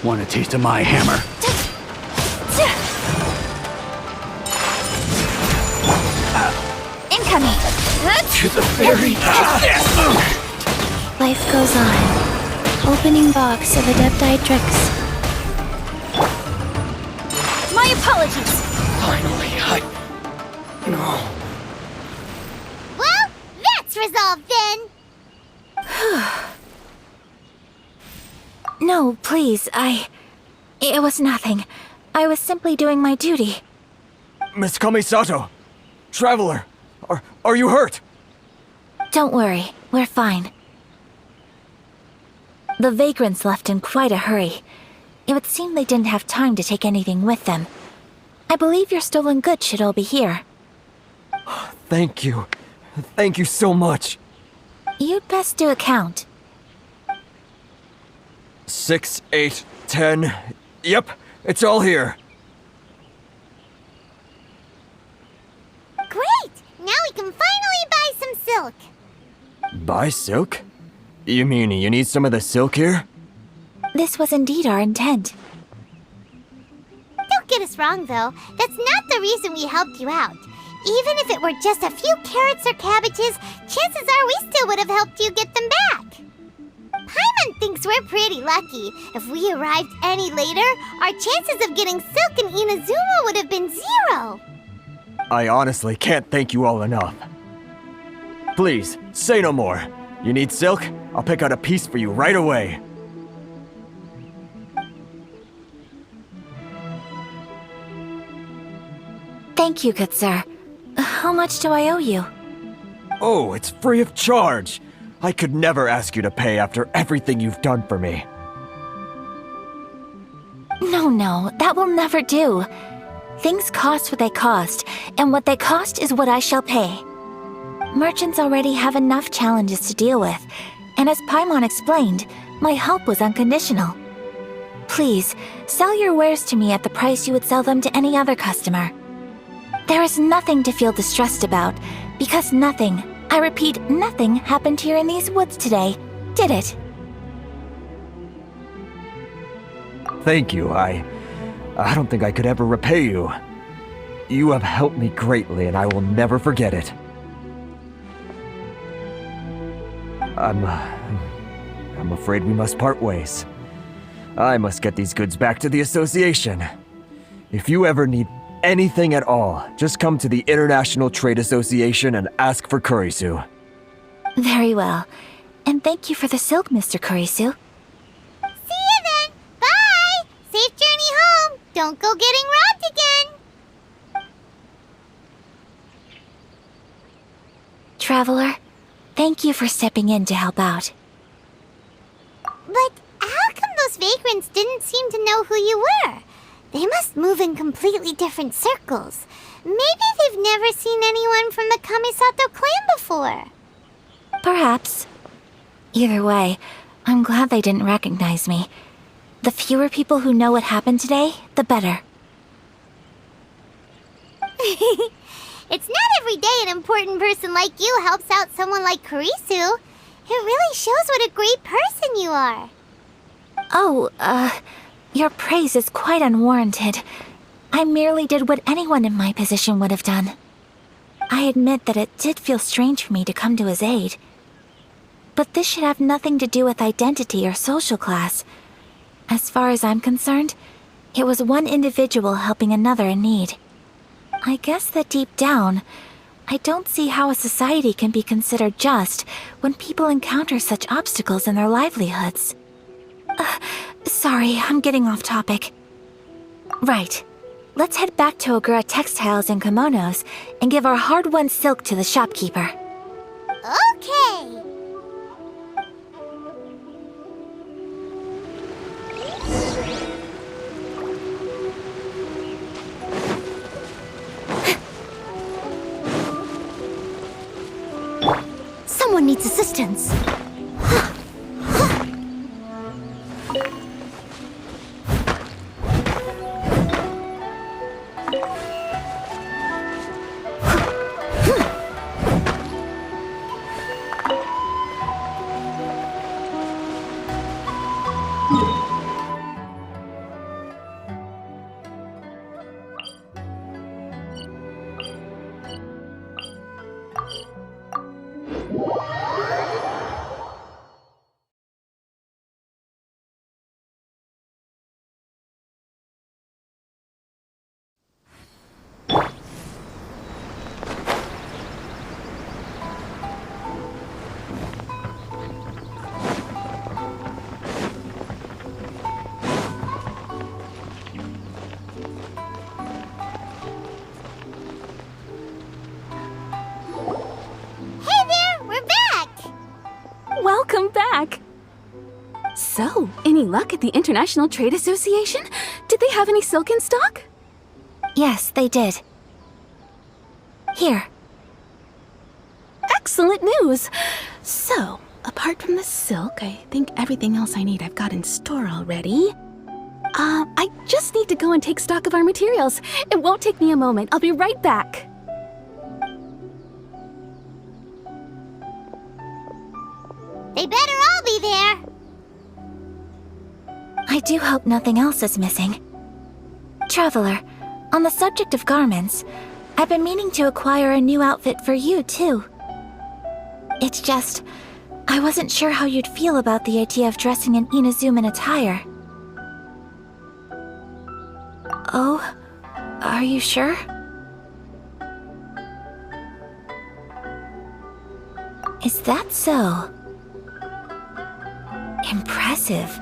Want a taste of my hammer? Incoming! To the ferry! Life goes on. Opening box of Adepti tricks. My apologies! Finally, No. Well, that's resolved then! No, please, It was nothing. I was simply doing my duty. Miss Kamisato! Traveler! Are you hurt? Don't worry, we're fine. The vagrants left in quite a hurry. It would seem they didn't have time to take anything with them. I believe your stolen goods should all be here. Thank you. Thank you so much. You'd best do a count. 6, 8, 10. Yep, it's all here. Great! Now we can finally buy some silk! Buy silk? You mean you need some of the silk here? This was indeed our intent. Don't get us wrong, though. That's not the reason we helped you out. Even if it were just a few carrots or cabbages, chances are we still would have helped you get them back. Paimon thinks we're pretty lucky. If we arrived any later, our chances of getting silk in Inazuma would have been 0. I honestly can't thank you all enough. Please, say no more. You need silk? I'll pick out a piece for you right away. Thank you, good sir. How much do I owe you? Oh, it's free of charge. I could never ask you to pay after everything you've done for me. No, that will never do. Things cost what they cost, and what they cost is what I shall pay. Merchants already have enough challenges to deal with, and as Paimon explained, my help was unconditional. Please, sell your wares to me at the price you would sell them to any other customer. There is nothing to feel distressed about, because nothing, I repeat, nothing happened here in these woods today, did it? Thank you. I don't think I could ever repay you. You have helped me greatly, and I will never forget it. I'm afraid we must part ways. I must get these goods back to the association. If you ever need anything at all, just come to the International Trade Association and ask for Kurisu. Very well. And thank you for the silk, Mr. Kurisu. See you then. Bye. Safe journey home. Don't go getting robbed again. Traveler, thank you for stepping in to help out. But how come those vagrants didn't seem to know who you were? They must move in completely different circles. Maybe they've never seen anyone from the Kamisato clan before. Perhaps. Either way, I'm glad they didn't recognize me. The fewer people who know what happened today, the better. It's not every day an important person like you helps out someone like Kurisu. It really shows what a great person you are. Oh, your praise is quite unwarranted. I merely did what anyone in my position would have done. I admit that it did feel strange for me to come to his aid. But this should have nothing to do with identity or social class. As far as I'm concerned, it was one individual helping another in need. I guess that deep down, I don't see how a society can be considered just when people encounter such obstacles in their livelihoods. Sorry, I'm getting off topic. Right. Let's head back to Ogura Textiles and Kimonos and give our hard-won silk to the shopkeeper. Okay. Someone needs assistance. Welcome back! So, any luck at the International Trade Association? Did they have any silk in stock? Yes, they did. Here. Excellent news! So, apart from the silk, I think everything else I need I've got in store already. I just need to go and take stock of our materials. It won't take me a moment. I'll be right back. They better all be there. I do hope nothing else is missing. Traveler, on the subject of garments, I've been meaning to acquire a new outfit for you, too. It's just, I wasn't sure how you'd feel about the idea of dressing in Inazuman attire. Oh, are you sure? Is that so? Impressive.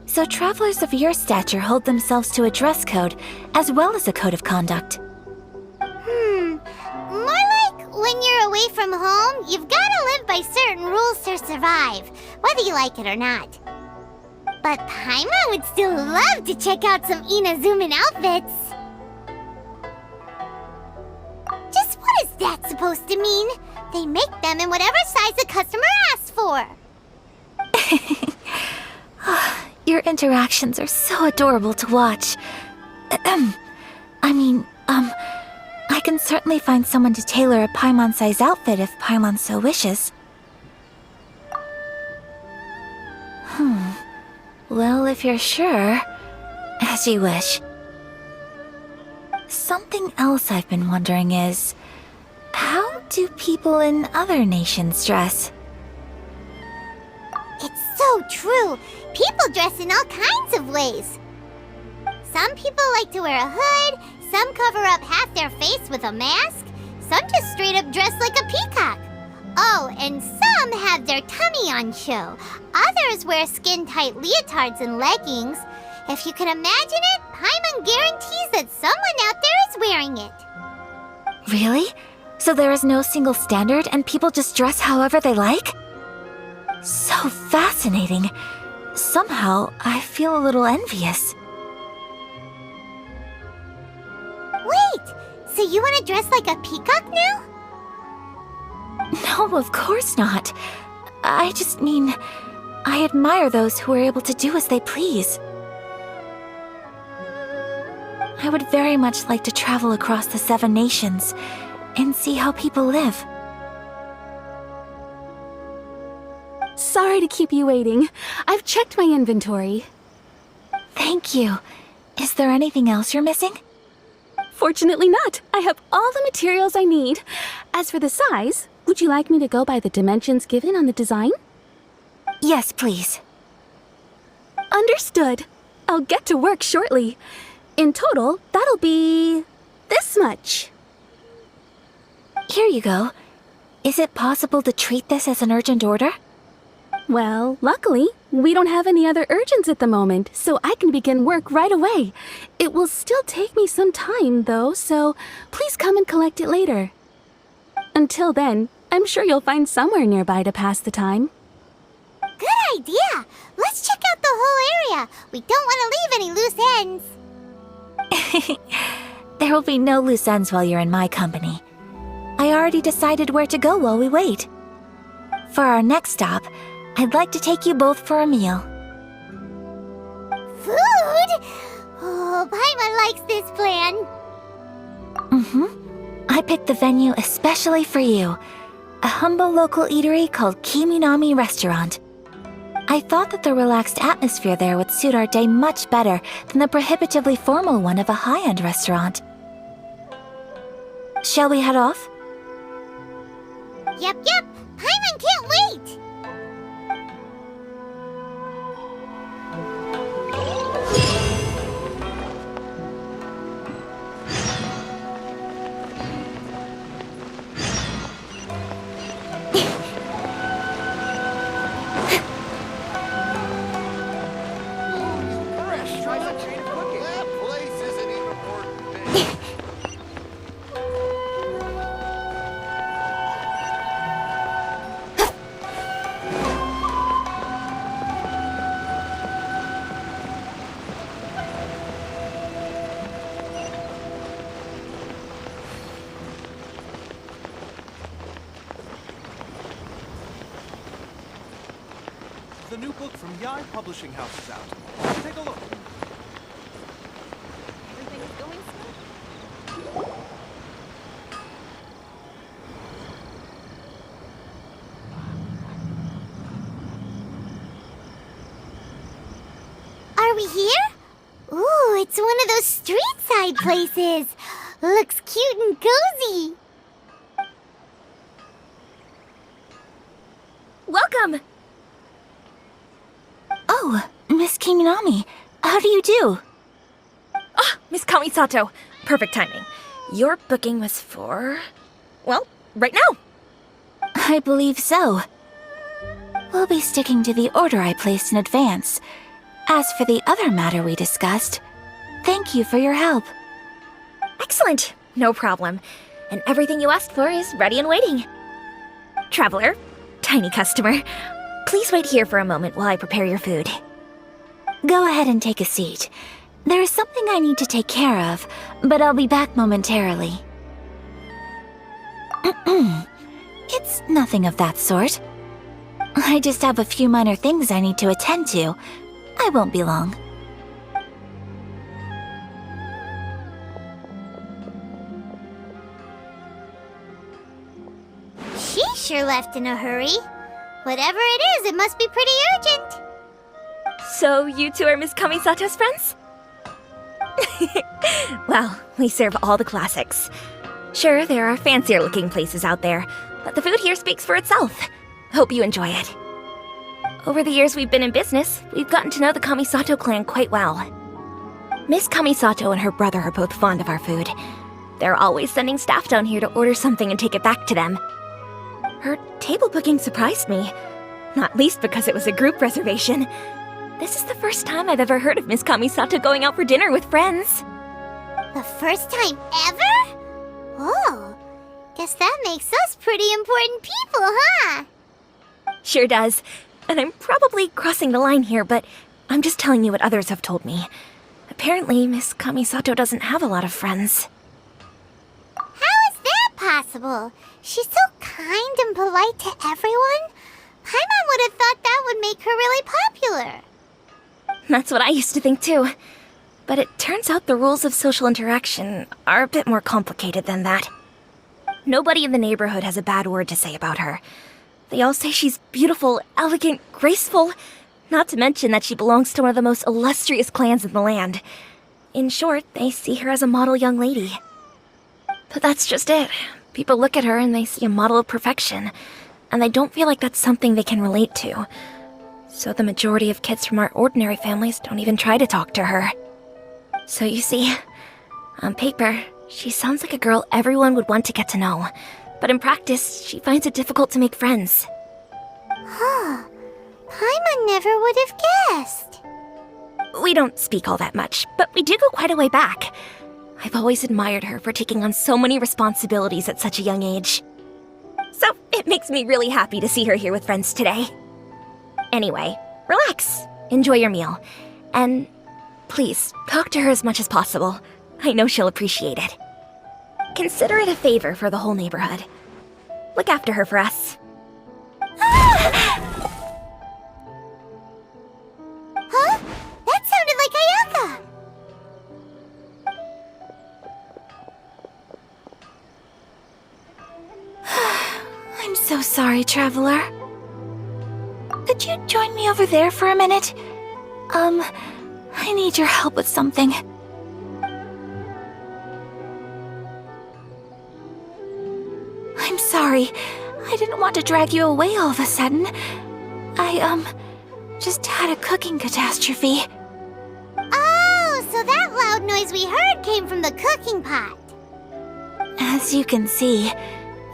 So travelers of your stature hold themselves to a dress code, as well as a code of conduct. More like when you're away from home, you've gotta live by certain rules to survive, whether you like it or not. But Paimon would still love to check out some Inazuman outfits. Just what is that supposed to mean? They make them in whatever size the customer asks for. Your interactions are so adorable to watch. I can certainly find someone to tailor a Paimon-size outfit if Paimon so wishes. Well, if you're sure, as you wish. Something else I've been wondering is, how do people in other nations dress? It's so true. People dress in all kinds of ways. Some people like to wear a hood, Some cover up half their face with a mask, some just straight up dress like a peacock. Oh, and some have their tummy on show. Others wear skin-tight leotards and leggings. If you can imagine it, Paimon guarantees that someone out there is wearing it. Really? So there is no single standard and people just dress however they like? So fascinating. Somehow, I feel a little envious. Wait, so you want to dress like a peacock now? No, of course not. I just mean, I admire those who are able to do as they please. I would very much like to travel across the 7 nations and see how people live. Sorry to keep you waiting. I've checked my inventory. Thank you. Is there anything else you're missing? Fortunately not. I have all the materials I need. As for the size, would you like me to go by the dimensions given on the design? Yes, please. Understood. I'll get to work shortly. In total, that'll be this much. Here you go. Is it possible to treat this as an urgent order? Well, luckily, we don't have any other urgents at the moment, so I can begin work right away. It will still take me some time, though, so please come and collect it later. Until then, I'm sure you'll find somewhere nearby to pass the time. Good idea! Let's check out the whole area. We don't want to leave any loose ends. There will be no loose ends while you're in my company. I already decided where to go while we wait. For our next stop, I'd like to take you both for a meal. Food? Oh, Paimon likes this plan. I picked the venue especially for you. A humble local eatery called Kiminami Restaurant. I thought that the relaxed atmosphere there would suit our day much better than the prohibitively formal one of a high-end restaurant. Shall we head off? Yep. Paimon can't wait. The new book from Yai Publishing House is out. Take a look. Everything is going smooth. Are we here? Ooh, it's one of those street-side places. Looks cute and cozy. Welcome! Oh, Miss Kiminami, how do you do? Ah, Miss Kamisato. Perfect timing. Your booking was for... well, right now. I believe so. We'll be sticking to the order I placed in advance. As for the other matter we discussed, thank you for your help. Excellent. No problem. And everything you asked for is ready and waiting. Traveler, tiny customer, please wait here for a moment while I prepare your food. Go ahead and take a seat. There is something I need to take care of, but I'll be back momentarily. It's nothing of that sort. I just have a few minor things I need to attend to. I won't be long. She sure left in a hurry. Whatever it is, it must be pretty urgent. So you two are Miss Kamisato's friends? Well, we serve all the classics. Sure, there are fancier looking places out there, but the food here speaks for itself. Hope you enjoy it. Over the years we've been in business, we've gotten to know the Kamisato clan quite well. Miss Kamisato and her brother are both fond of our food. They're always sending staff down here to order something and take it back to them. Her table booking surprised me, not least because it was a group reservation. This is the first time I've ever heard of Miss Kamisato going out for dinner with friends. The first time ever? Oh, guess that makes us pretty important people, huh? Sure does. And I'm probably crossing the line here, but I'm just telling you what others have told me. Apparently, Miss Kamisato doesn't have a lot of friends. How is that possible? She's so kind and polite to everyone. Paimon would have thought that would make her really popular. That's what I used to think too. But it turns out the rules of social interaction are a bit more complicated than that. Nobody in the neighborhood has a bad word to say about her. They all say she's beautiful, elegant, graceful, not to mention that she belongs to one of the most illustrious clans in the land. In short, they see her as a model young lady. But that's just it. People look at her and they see a model of perfection, and they don't feel like that's something they can relate to. So the majority of kids from our ordinary families don't even try to talk to her. So you see, on paper, she sounds like a girl everyone would want to get to know. But in practice, she finds it difficult to make friends. Huh. Paimon never would have guessed. We don't speak all that much, but we do go quite a way back. I've always admired her for taking on so many responsibilities at such a young age. So it makes me really happy to see her here with friends today. Anyway, relax, enjoy your meal, and please, talk to her as much as possible. I know she'll appreciate it. Consider it a favor for the whole neighborhood. Look after her for us. Huh? That sounded like Ayaka! I'm so sorry, Traveler. Could you join me over there for a minute? I need your help with something. I'm sorry. I didn't want to drag you away all of a sudden. I, just had a cooking catastrophe. Oh, so that loud noise we heard came from the cooking pot. As you can see,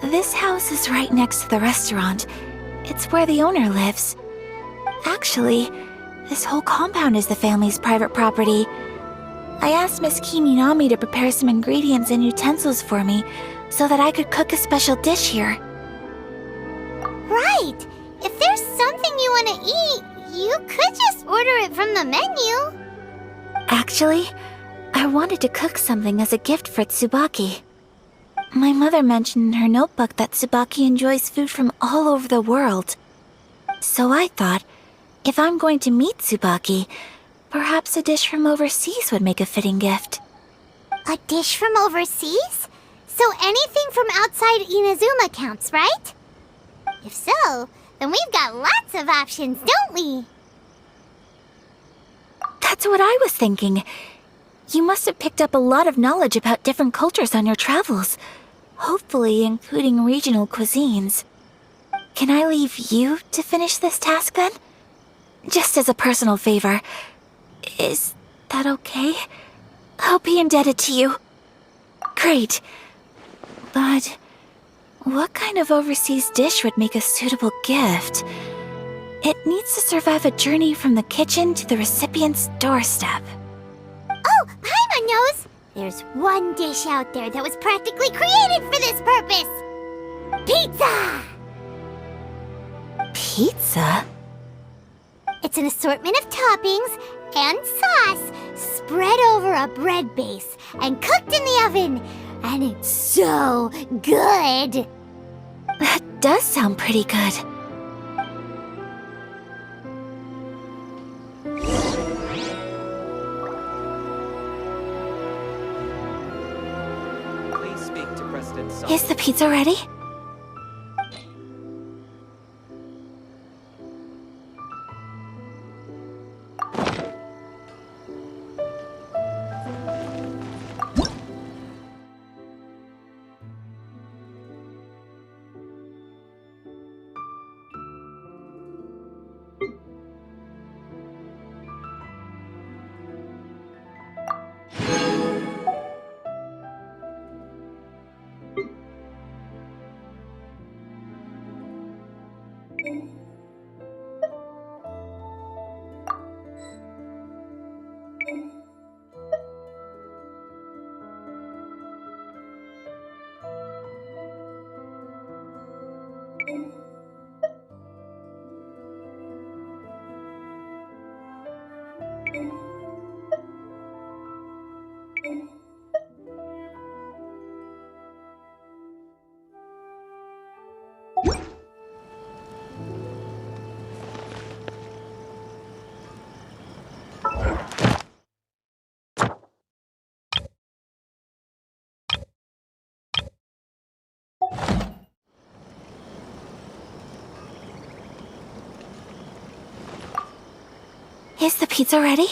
this house is right next to the restaurant. It's where the owner lives. Actually, this whole compound is the family's private property. I asked Miss Kiminami to prepare some ingredients and utensils for me so that I could cook a special dish here. Right. If there's something you want to eat, you could just order it from the menu. Actually, I wanted to cook something as a gift for Tsubaki. My mother mentioned in her notebook that Tsubaki enjoys food from all over the world. So I thought, if I'm going to meet Tsubaki, perhaps a dish from overseas would make a fitting gift. A dish from overseas? So anything from outside Inazuma counts, right? If so, then we've got lots of options, don't we? That's what I was thinking. You must have picked up a lot of knowledge about different cultures on your travels, hopefully including regional cuisines. Can I leave you to finish this task then? Just as a personal favor. Is that okay? I'll be indebted to you. Great. But what kind of overseas dish would make a suitable gift? It needs to survive a journey from the kitchen to the recipient's doorstep. Oh, Paimon knows! There's one dish out there that was practically created for this purpose! Pizza! Pizza? It's an assortment of toppings and sauce spread over a bread base and cooked in the oven. And it's so good! That does sound pretty good. Please speak to President Song. Is the pizza ready? Is the pizza ready?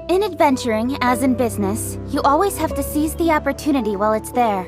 In adventuring, as in business, you always have to seize the opportunity while it's there.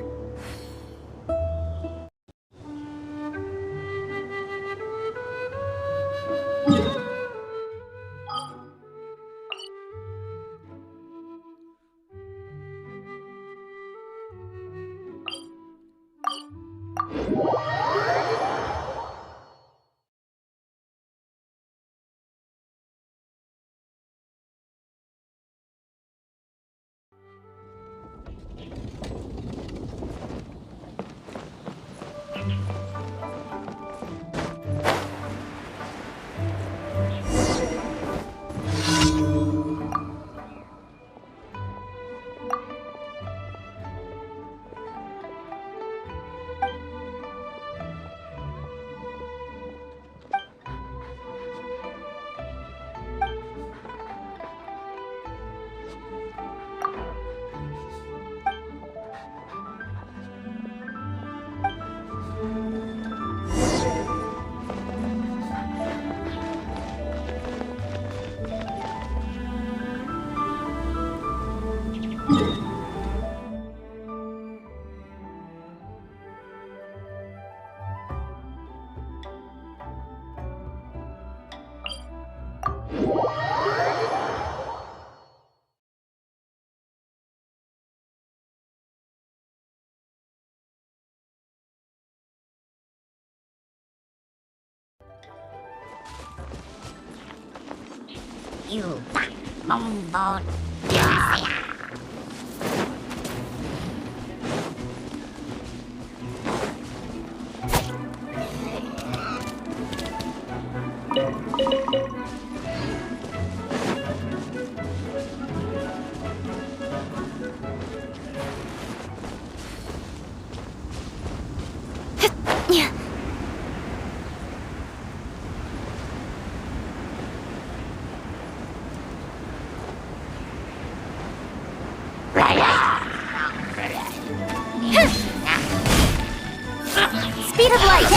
Speed of light!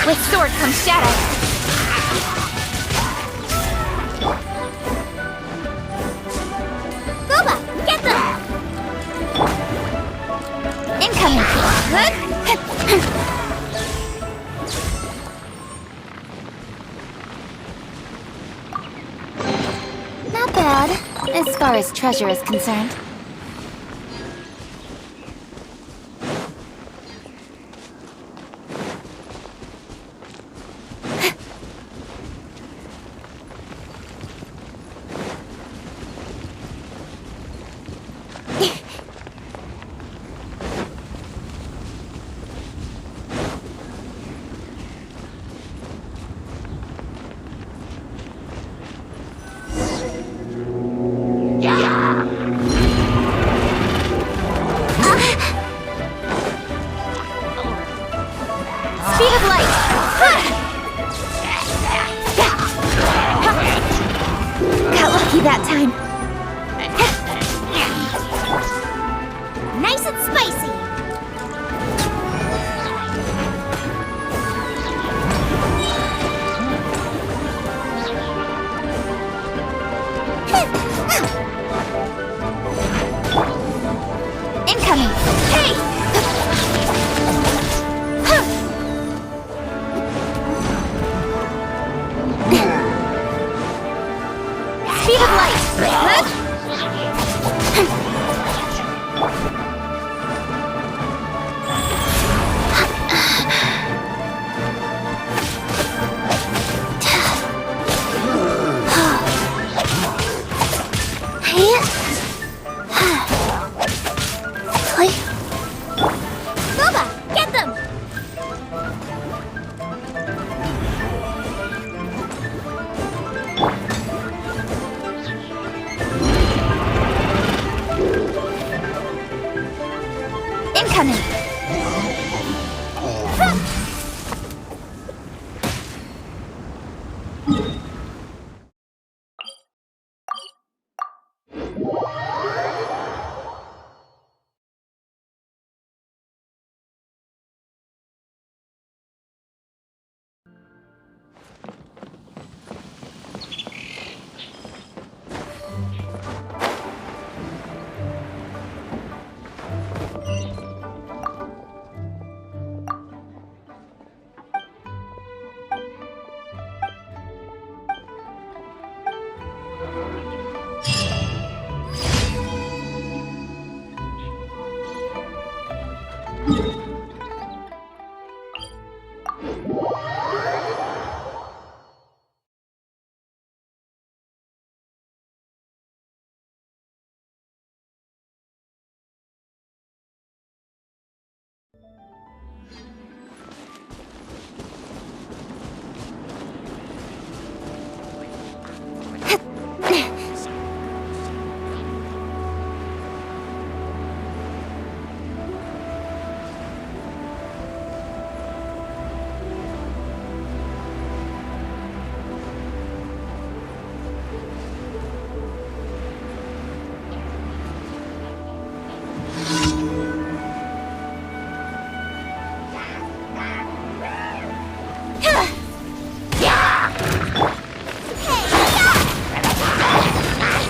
With sword comes shadow! Boba! Get them! Incoming! Not bad, as far as treasure is concerned. Incoming!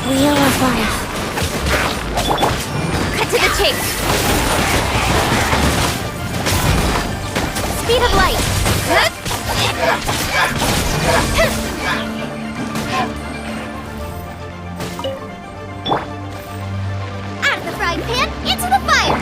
Wheel of life. Cut to the chase. Speed of light. Out of the frying pan, into the fire.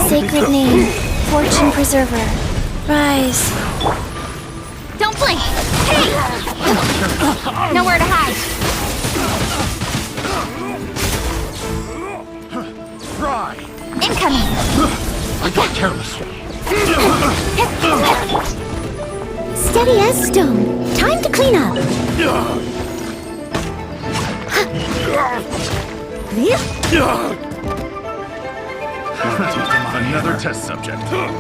Sacred name, fortune preserver. Rise. Don't blink! Hey! Nowhere to hide. Try! Incoming! I got careless. Steady as stone. Time to clean up. Another test subject. That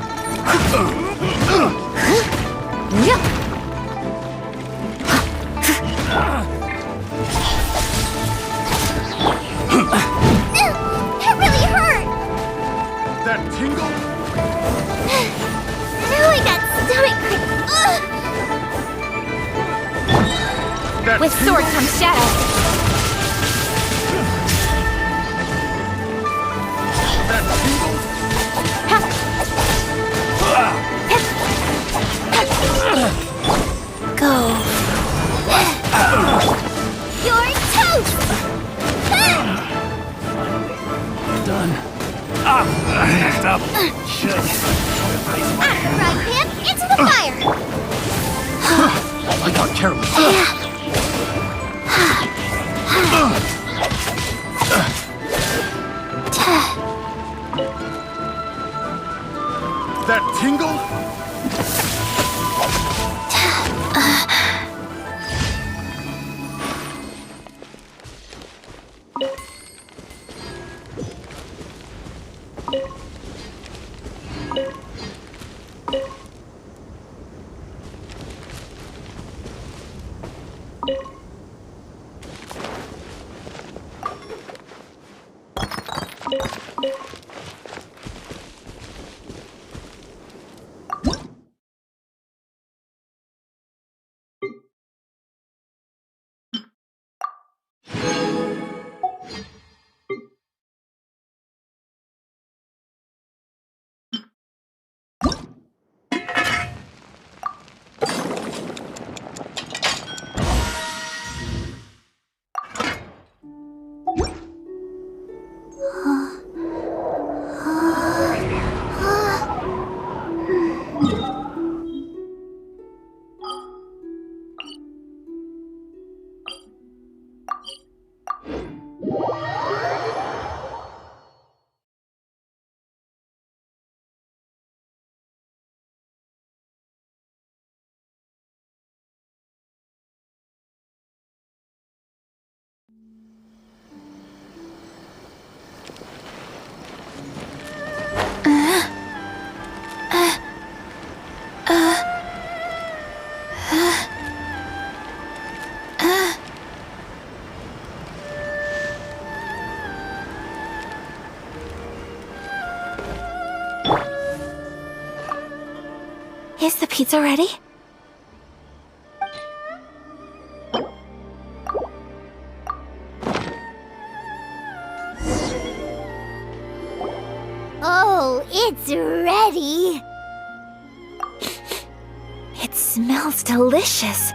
really hurt! That tingle? Now I got stomach cramp. That With sword comes shadow. That tingle? Go. You're toast! Done. Stop. Out of the frying pan, into the fire! I got that tingle? Is the pizza ready? Oh, it's ready! It smells delicious.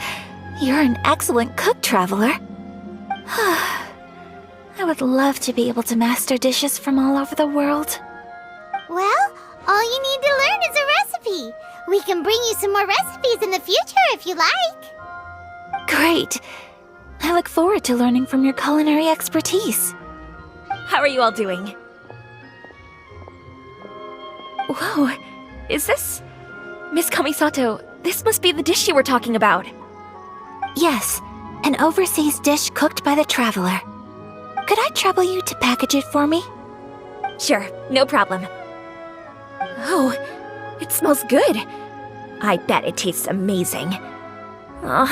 You're an excellent cook, Traveler. I would love to be able to master dishes from all over the world. Well, all you need to learn is a recipe. We can bring you some more recipes in the future if you like. Great. I look forward to learning from your culinary expertise. How are you all doing? Whoa, is this... Miss Kamisato, this must be the dish you were talking about. Yes, an overseas dish cooked by the Traveler. Could I trouble you to package it for me? Sure, no problem. Oh, it smells good. I bet it tastes amazing. Now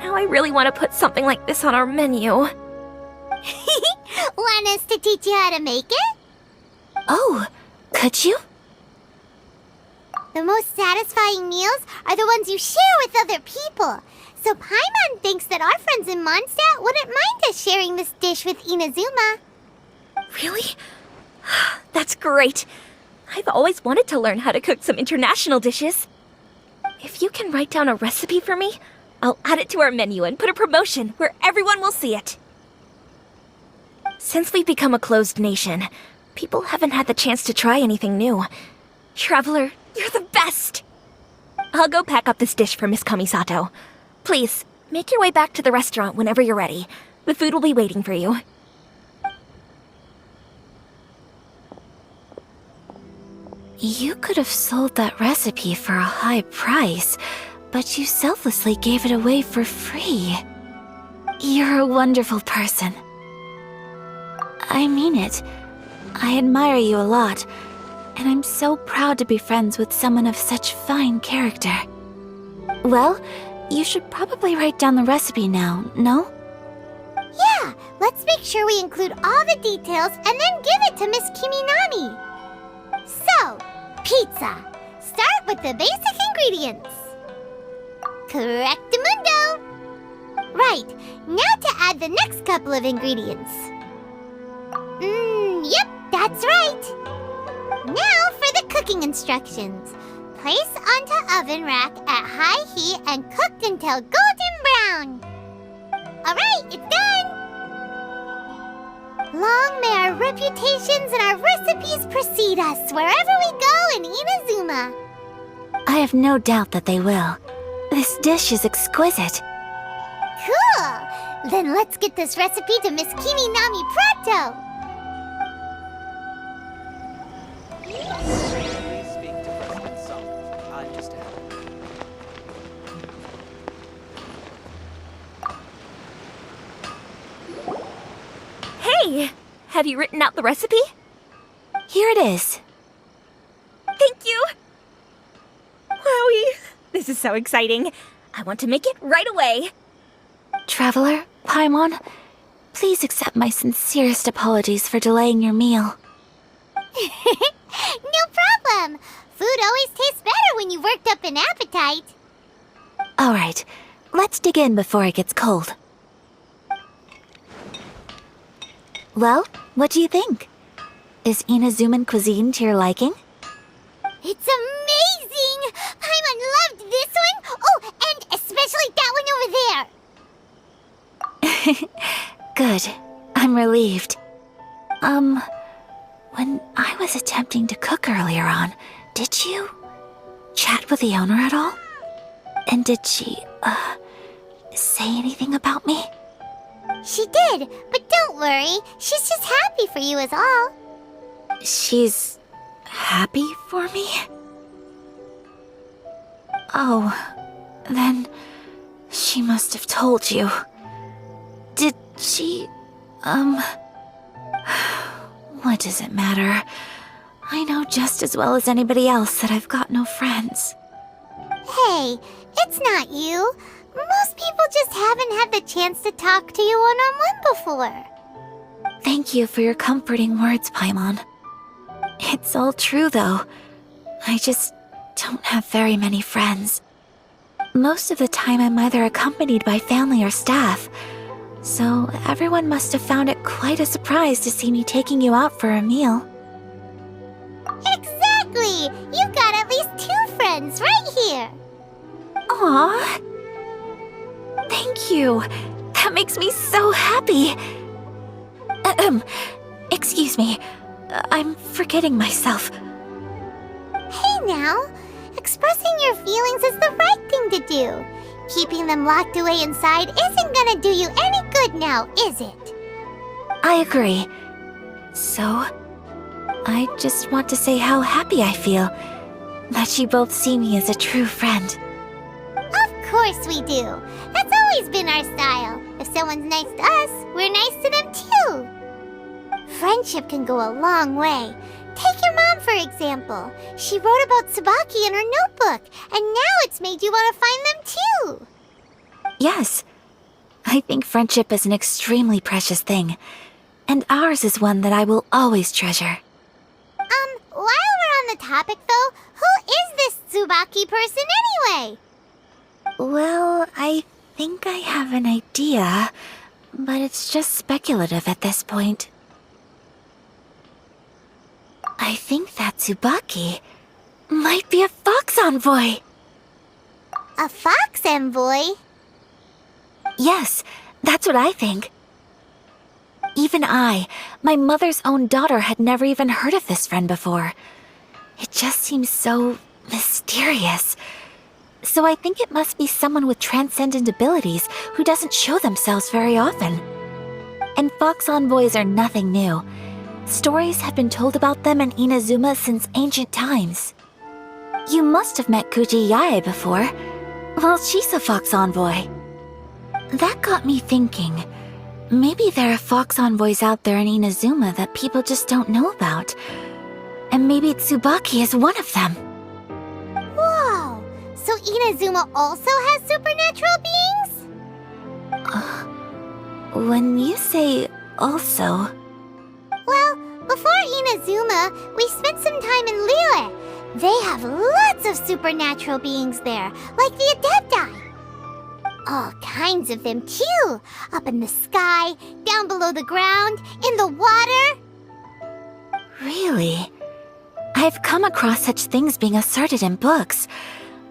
I really want to put something like this on our menu. Want us to teach you how to make it? Oh, could you? The most satisfying meals are the ones you share with other people. So Paimon thinks that our friends in Mondstadt wouldn't mind us sharing this dish with Inazuma. Really? That's great. I've always wanted to learn how to cook some international dishes. If you can write down a recipe for me, I'll add it to our menu and put a promotion where everyone will see it. Since we've become a closed nation, people haven't had the chance to try anything new. Traveler, you're the best! I'll go pack up this dish for Miss Kamisato. Please, make your way back to the restaurant whenever you're ready. The food will be waiting for you. You could have sold that recipe for a high price, but you selflessly gave it away for free. You're a wonderful person. I mean it. I admire you a lot, and I'm so proud to be friends with someone of such fine character. Well, you should probably write down the recipe now, no? Yeah, let's make sure we include all the details and then give it to Miss Kiminami. So, pizza. Start with the basic ingredients. Correctamundo. Right, now to add the next couple of ingredients. Yep, that's right. Now for the cooking instructions. Place onto oven rack at high heat and cooked until golden brown. Alright, it's done! Long may our reputations and our recipes precede us wherever we go in Inazuma. I have no doubt that they will. This dish is exquisite. Cool! Then let's get this recipe to Miss Kiminami pronto! Please speak to President Hey, have you written out the recipe? Here it is. Thank you! Wowie! This is so exciting. I want to make it right away. Traveler, Paimon, please accept my sincerest apologies for delaying your meal. No problem. Food always tastes better when you've worked up an appetite. Alright, let's dig in before it gets cold. Well, what do you think? Is Inazuman cuisine to your liking? It's amazing! Paimon loved this one! Oh, and especially that one over there! Good. I'm relieved. When I was attempting to cook earlier on, did you chat with the owner at all? And did she, say anything about me? She did, but don't worry. She's just happy for you is all. She's happy for me? Oh, then she must have told you. Did she, what does it matter? I know just as well as anybody else that I've got no friends. Hey, it's not you. Most people just haven't had the chance to talk to you one-on-one before. Thank you for your comforting words, Paimon. It's all true, though. I just don't have very many friends. Most of the time I'm either accompanied by family or staff, so everyone must have found it quite a surprise to see me taking you out for a meal. Exactly! You've got at least 2 friends right here. Aww. Thank you. That makes me so happy. Excuse me. I'm forgetting myself. Hey now, expressing your feelings is the right thing to do. Keeping them locked away inside isn't gonna do you any good now, is it? I agree. So, I just want to say how happy I feel that you both see me as a true friend. Of course we do. That's always been our style. If someone's nice to us, we're nice to them too. Friendship can go a long way. Take your mom, for example. She wrote about Tsubaki in her notebook, and now it's made you want to find them too. Yes. I think friendship is an extremely precious thing, and ours is one that I will always treasure. While we're on the topic though, who is this Tsubaki person anyway? Well, I think I have an idea, but it's just speculative at this point. I think that Tsubaki might be a fox envoy. A fox envoy? Yes, that's what I think. Even I, my mother's own daughter, had never even heard of this friend before. It just seems so mysterious. So I think it must be someone with transcendent abilities who doesn't show themselves very often. And fox envoys are nothing new. Stories have been told about them in Inazuma since ancient times. You must have met Kuji Yae before. Well, she's a fox envoy. That got me thinking. Maybe there are fox envoys out there in Inazuma that people just don't know about. And maybe Tsubaki is one of them. Whoa! So Inazuma also has supernatural beings? When you say also... Well, before Inazuma, we spent some time in Liyue. They have lots of supernatural beings there, like the Adepti. All kinds of them too. Up in the sky, down below the ground, in the water. Really? I've come across such things being asserted in books,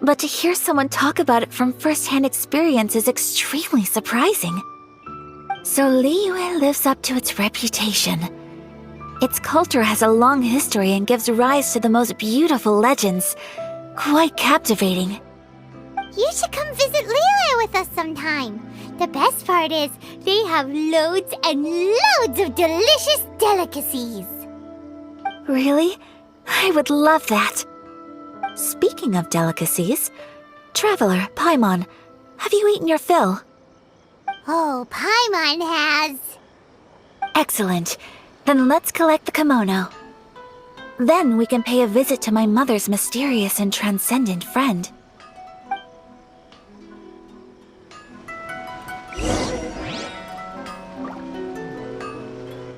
but to hear someone talk about it from first-hand experience is extremely surprising. So Liyue lives up to its reputation. Its culture has a long history and gives rise to the most beautiful legends. Quite captivating. You should come visit Liyue with us sometime. The best part is, they have loads and loads of delicious delicacies. Really? I would love that. Speaking of delicacies, Traveler, Paimon, have you eaten your fill? Oh, Paimon has. Excellent. Then let's collect the kimono. Then we can pay a visit to my mother's mysterious and transcendent friend.